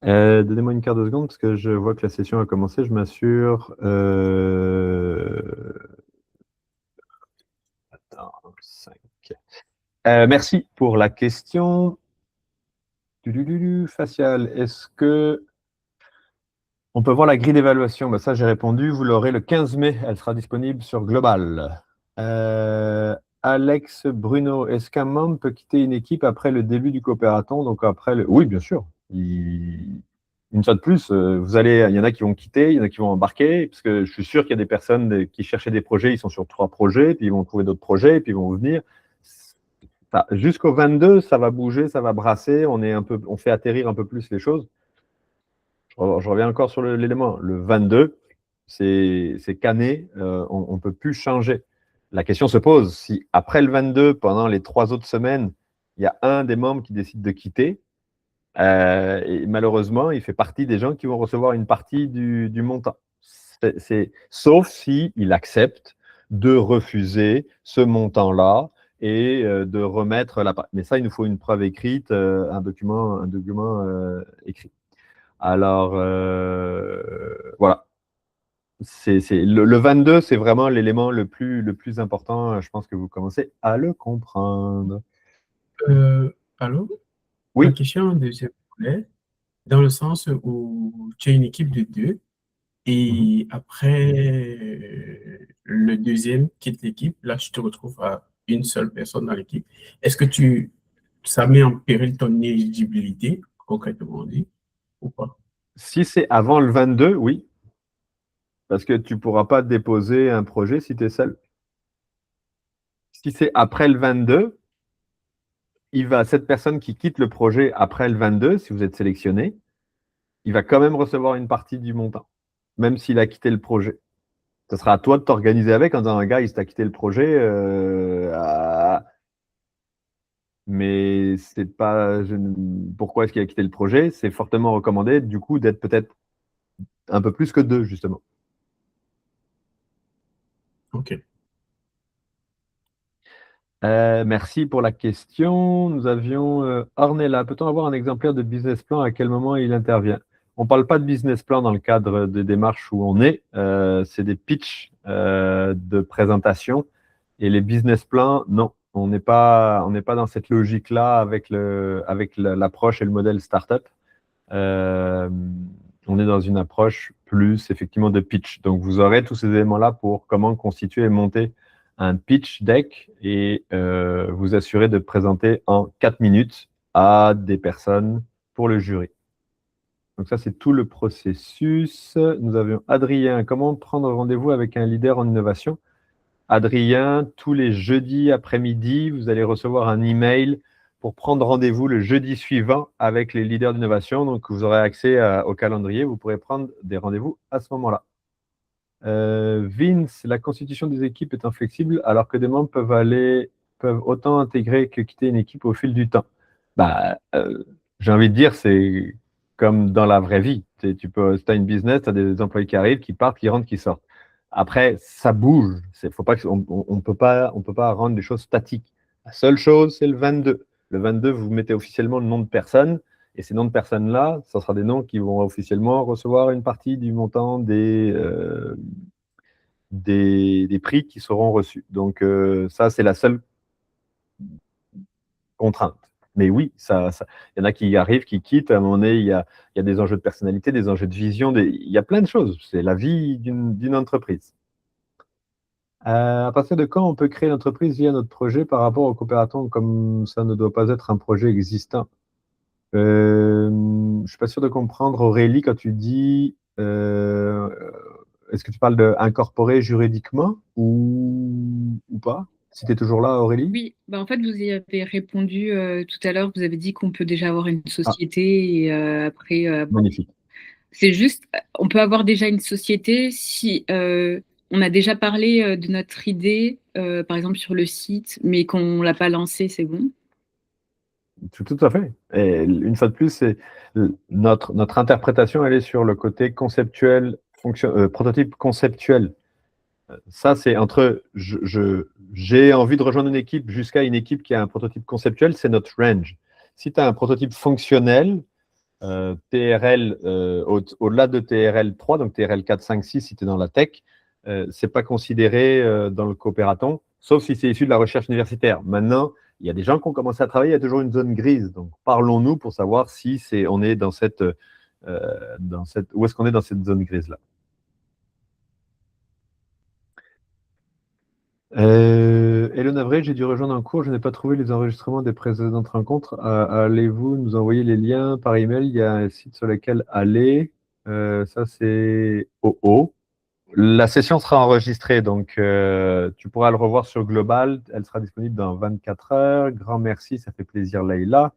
donnez-moi une quart de seconde parce que je vois que la session a commencé, je m'assure. Attends, 5. Merci pour la question. Facial, est-ce que on peut voir la grille d'évaluation? Ça, j'ai répondu. Vous l'aurez le 15 mai. Elle sera disponible sur Global. Alex Bruno, est-ce qu'un membre peut quitter une équipe après le début du coopératon? Donc après Oui, bien sûr. Une fois de plus, il y en a qui vont quitter, il y en a qui vont embarquer, parce que je suis sûr qu'il y a des personnes qui cherchaient des projets, ils sont sur 3 projets, puis ils vont trouver d'autres projets, puis ils vont venir. Jusqu'au 22, ça va bouger, ça va brasser, on fait atterrir un peu plus les choses. Je reviens encore sur l'élément. Le 22, c'est cané, on ne peut plus changer. La question se pose, si après le 22, pendant les 3 autres semaines, il y a un des membres qui décide de quitter, et malheureusement, il fait partie des gens qui vont recevoir une partie du montant. Sauf s'il accepte de refuser ce montant-là et de remettre la part. Mais ça, il nous faut une preuve écrite, un document écrit. Alors, voilà. Le 22, c'est vraiment l'élément le plus important. Je pense que vous commencez à le comprendre. Allô? Oui. La question deuxième volet, dans le sens où tu as une équipe de 2 et après le deuxième quitte l'équipe, là tu te retrouves à une seule personne dans l'équipe. Est-ce que ça met en péril ton éligibilité, concrètement dit, ou pas? Si c'est avant le 22, oui. Parce que tu ne pourras pas déposer un projet si tu es seul. Si c'est après le 22, cette personne qui quitte le projet après le 22, si vous êtes sélectionné, il va quand même recevoir une partie du montant, même s'il a quitté le projet. Ce sera à toi de t'organiser avec en disant, un gars, il t'a quitté le projet, mais c'est pas. Pourquoi est-ce qu'il a quitté le projet? C'est fortement recommandé, du coup, d'être peut-être un peu plus que 2, justement. Ok. Merci pour la question. Nous avions Ornella. Peut-on avoir un exemplaire de business plan? À quel moment il intervient? On ne parle pas de business plan dans le cadre des démarches où on est. C'est des pitchs de présentation. Et les business plans, non. On n'est pas dans cette logique-là avec l'approche et le modèle startup. On est dans une approche plus effectivement de pitch. Donc, vous aurez tous ces éléments-là pour comment constituer et monter un pitch deck et vous assurer de présenter en 4 minutes à des personnes pour le jury. Donc ça, c'est tout le processus. Nous avions Adrien. Comment prendre rendez-vous avec un leader en innovation? Adrien, tous les jeudis après-midi, vous allez recevoir un email pour prendre rendez-vous le jeudi suivant avec les leaders d'innovation. Donc, vous aurez accès au calendrier. Vous pourrez prendre des rendez-vous à ce moment-là. Vince, la constitution des équipes est inflexible alors que des membres peuvent autant intégrer que quitter une équipe au fil du temps. J'ai envie de dire, c'est comme dans la vraie vie. Si tu as une business, tu as des employés qui arrivent, qui partent, qui rentrent, qui sortent. Après, ça bouge. On ne peut pas rendre les choses statiques. La seule chose, c'est le 22. Le 22, vous mettez officiellement le nom de personne. Et ces noms de personnes-là, ce sera des noms qui vont officiellement recevoir une partie du montant des prix qui seront reçus. Donc, ça, c'est la seule contrainte. Mais oui, il y en a qui arrivent, qui quittent. À un moment donné, il y a des enjeux de personnalité, des enjeux de vision. Il y a plein de choses. C'est la vie d'une entreprise. À partir de quand on peut créer l'entreprise via notre projet par rapport au coopératon, comme ça ne doit pas être un projet existant? Je ne suis pas sûr de comprendre, Aurélie, quand tu dis, est-ce que tu parles d'incorporer juridiquement ou pas? Si tu es toujours là, Aurélie? Oui, en fait, vous y avez répondu tout à l'heure. Vous avez dit qu'on peut déjà avoir une société et après. Magnifique. C'est juste, on peut avoir déjà une société si on a déjà parlé de notre idée, par exemple sur le site, mais qu'on ne l'a pas lancée, c'est bon? Tout à fait. Et une fois de plus, c'est notre interprétation, elle est sur le côté conceptuel, prototype conceptuel. Ça, c'est entre j'ai envie de rejoindre une équipe jusqu'à une équipe qui a un prototype conceptuel, c'est notre range. Si tu as un prototype fonctionnel, TRL, au-delà de TRL 3, donc TRL 4, 5, 6, si tu es dans la tech, c'est pas considéré dans le coopératon, sauf si c'est issu de la recherche universitaire. Maintenant, il y a des gens qui ont commencé à travailler, il y a toujours une zone grise. Donc, parlons-nous pour savoir si on est dans cette, où est-ce qu'on est dans cette zone grise-là. Hello Navré, j'ai dû rejoindre un cours, je n'ai pas trouvé les enregistrements des précédentes rencontres. Allez-vous nous envoyer les liens par email? Il y a un site sur lequel aller. Ça, c'est OO. La session sera enregistrée, donc tu pourras le revoir sur Global. Elle sera disponible dans 24 heures. Grand merci, ça fait plaisir, Leïla.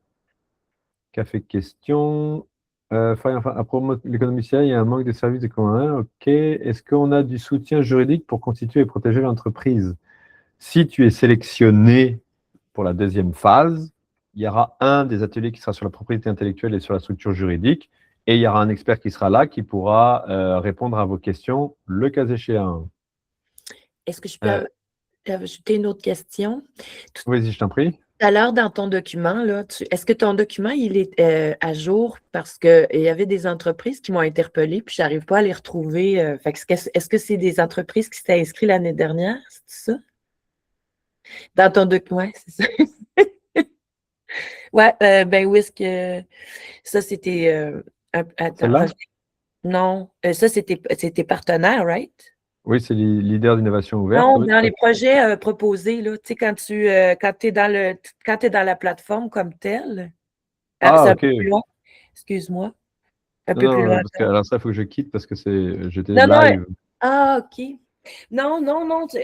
Café question. Enfin, à propos de l'économie sociale, il y a un manque de services de commun. OK. Est-ce qu'on a du soutien juridique pour constituer et protéger l'entreprise? Si tu es sélectionné pour la deuxième phase, il y aura un des ateliers qui sera sur la propriété intellectuelle et sur la structure juridique. Et il y aura un expert qui sera là, qui pourra répondre à vos questions, le cas échéant. Est-ce que je peux ajouter une autre question? Vas-y, je t'en prie. Tout à l'heure, dans ton document, là, est-ce que ton document il est à jour parce qu'il y avait des entreprises qui m'ont interpellée puis je n'arrive pas à les retrouver. Est-ce que c'est des entreprises qui s'étaient inscrites l'année dernière? C'est ça? Dans ton document, ouais, c'est ça. Ouais, ben où est-ce que ça, c'était attends, non, ça, c'était partenaire, right? Oui, c'est les leaders d'innovation ouverte. Non, oui. dans les projets proposés, là, tu sais, quand tu es dans la plateforme comme telle. C'est un OK. peu plus loin. Excuse-moi. Un peu plus Non, loin. parce que, alors ça, il faut que je quitte parce que j'étais Non, live. OK. Non.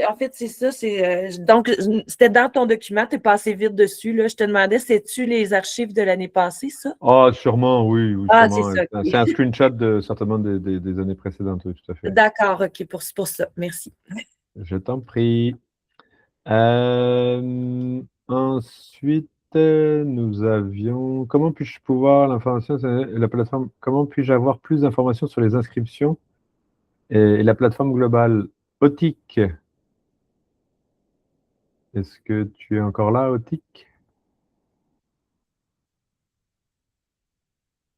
En fait, c'est ça. Donc, c'était dans ton document, tu es passé vite dessus. Là. Je te demandais, c'est-tu les archives de l'année passée, ça? Ah, sûrement, oui. Ah, sûrement. c'est ça. OK. C'est un screenshot certainement des années précédentes, oui, tout à fait. D'accord, OK, pour ça. Merci. Je t'en prie. Ensuite, nous avions. Comment puis-je pouvoir l'information, la plateforme, comment puis-je avoir plus d'informations sur les inscriptions et la plateforme globale Otic? Est-ce que tu es encore là, Otic?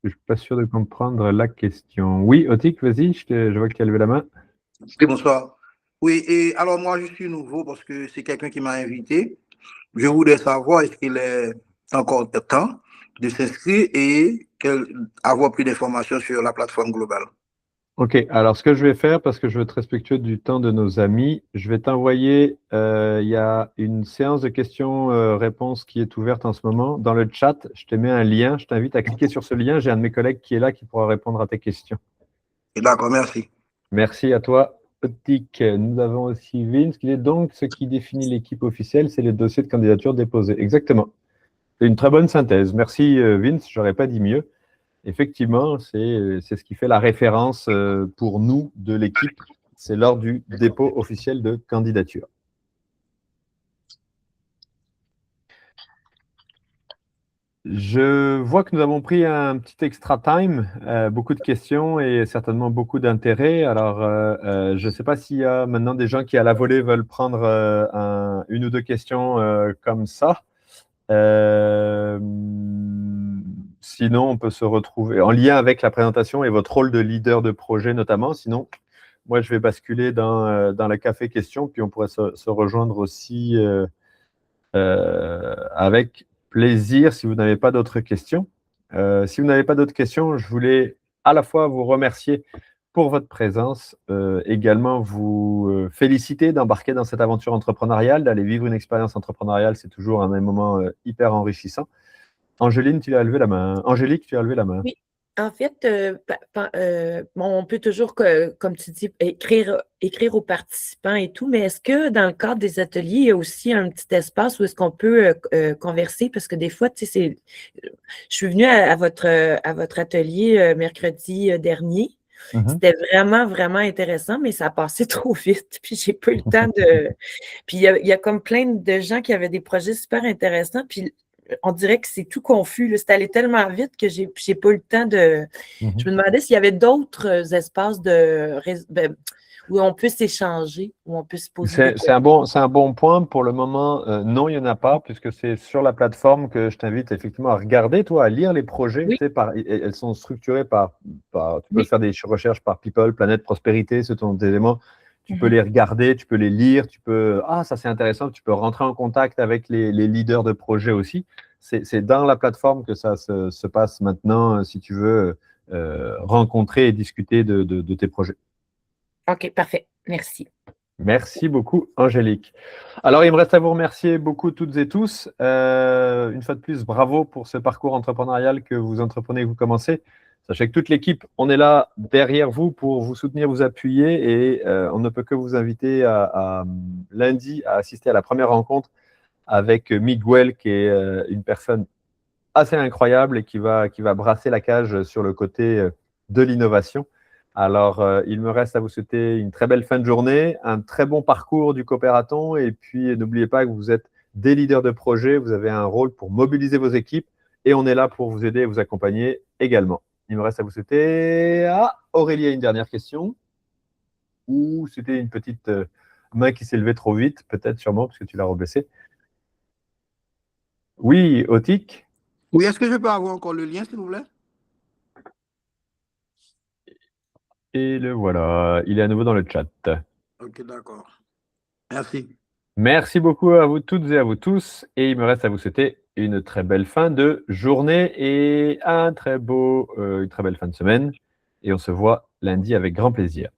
Je ne suis pas sûr de comprendre la question. Oui, Otic, vas-y, je vois que tu as levé la main. Oui, bonsoir. Oui, et alors moi, je suis nouveau parce que c'est quelqu'un qui m'a invité. Je voudrais savoir est-ce qu'il est encore temps de s'inscrire et avoir plus d'informations sur la plateforme globale. OK, alors ce que je vais faire, parce que je veux être respectueux du temps de nos amis, je vais t'envoyer, il y a une séance de questions-réponses qui est ouverte en ce moment. Dans le chat, je te mets un lien, je t'invite à cliquer sur ce lien. J'ai un de mes collègues qui est là, qui pourra répondre à tes questions. D'accord, merci. Merci à toi, Optique. Nous avons aussi Vince, qui est donc ce qui définit l'équipe officielle, c'est les dossiers de candidature déposés. Exactement. C'est une très bonne synthèse. Merci, Vince, je n'aurais pas dit mieux. Effectivement, c'est ce qui fait la référence pour nous de l'équipe. C'est lors du dépôt officiel de candidature. Je vois que nous avons pris un petit extra time, beaucoup de questions et certainement beaucoup d'intérêt. Alors, je ne sais pas s'il y a maintenant des gens qui, à la volée, veulent prendre une ou deux questions comme ça. Sinon, on peut se retrouver en lien avec la présentation et votre rôle de leader de projet notamment. Sinon, moi, je vais basculer dans la café question, puis on pourrait se rejoindre aussi avec plaisir si vous n'avez pas d'autres questions. Si vous n'avez pas d'autres questions, je voulais à la fois vous remercier pour votre présence, également vous féliciter d'embarquer dans cette aventure entrepreneuriale, d'aller vivre une expérience entrepreneuriale, c'est toujours un moment hyper enrichissant. Angéline, tu as levé la main. Angélique, tu as levé la main. Oui, en fait, on peut toujours, comme tu dis, écrire aux participants et tout, mais est-ce que dans le cadre des ateliers, il y a aussi un petit espace où est-ce qu'on peut converser? Parce que des fois, tu sais, je suis venue à votre atelier mercredi dernier. C'était vraiment, vraiment intéressant, mais ça a passé trop vite. Puis j'ai pas eu le temps de. Puis il y a comme plein de gens qui avaient des projets super intéressants. Puis on dirait que c'est tout confus. C'est allé tellement vite que j'ai pas eu le temps de. Je me demandais s'il y avait d'autres espaces où on peut s'échanger, où on peut se poser. C'est un bon point. Pour le moment, non, il n'y en a pas, puisque c'est sur la plateforme que je t'invite effectivement à regarder, toi, à lire les projets. Oui. Tu sais, elles sont structurées par tu peux faire des recherches par People, Planète, Prospérité, ce sont des éléments. Tu peux les regarder, tu peux les lire, ça c'est intéressant, tu peux rentrer en contact avec les leaders de projet aussi. C'est dans la plateforme que ça se passe maintenant, si tu veux rencontrer et discuter de tes projets. OK, parfait. Merci. Merci beaucoup, Angélique. Alors, il me reste à vous remercier beaucoup toutes et tous. Une fois de plus, bravo pour ce parcours entrepreneurial que vous entreprenez, que vous commencez. Sachez que toute l'équipe, on est là derrière vous pour vous soutenir, vous appuyer et on ne peut que vous inviter lundi à assister à la première rencontre avec Miguel, qui est une personne assez incroyable et qui va brasser la cage sur le côté de l'innovation. Alors, il me reste à vous souhaiter une très belle fin de journée, un très bon parcours du Coopératon et puis n'oubliez pas que vous êtes des leaders de projet, vous avez un rôle pour mobiliser vos équipes et on est là pour vous aider et vous accompagner également. Il me reste à vous souhaiter… Ah, Aurélie a une dernière question. Ou c'était une petite main qui s'est levée trop vite, peut-être sûrement, parce que tu l'as rebaissée. Oui, Otik. Oui, est-ce que je peux avoir encore le lien, s'il vous plaît? Et le voilà, il est à nouveau dans le chat. Ok, d'accord. Merci. Merci beaucoup à vous toutes et à vous tous. Et il me reste à vous souhaiter une très belle fin de journée et une très belle fin de semaine. Et on se voit lundi avec grand plaisir.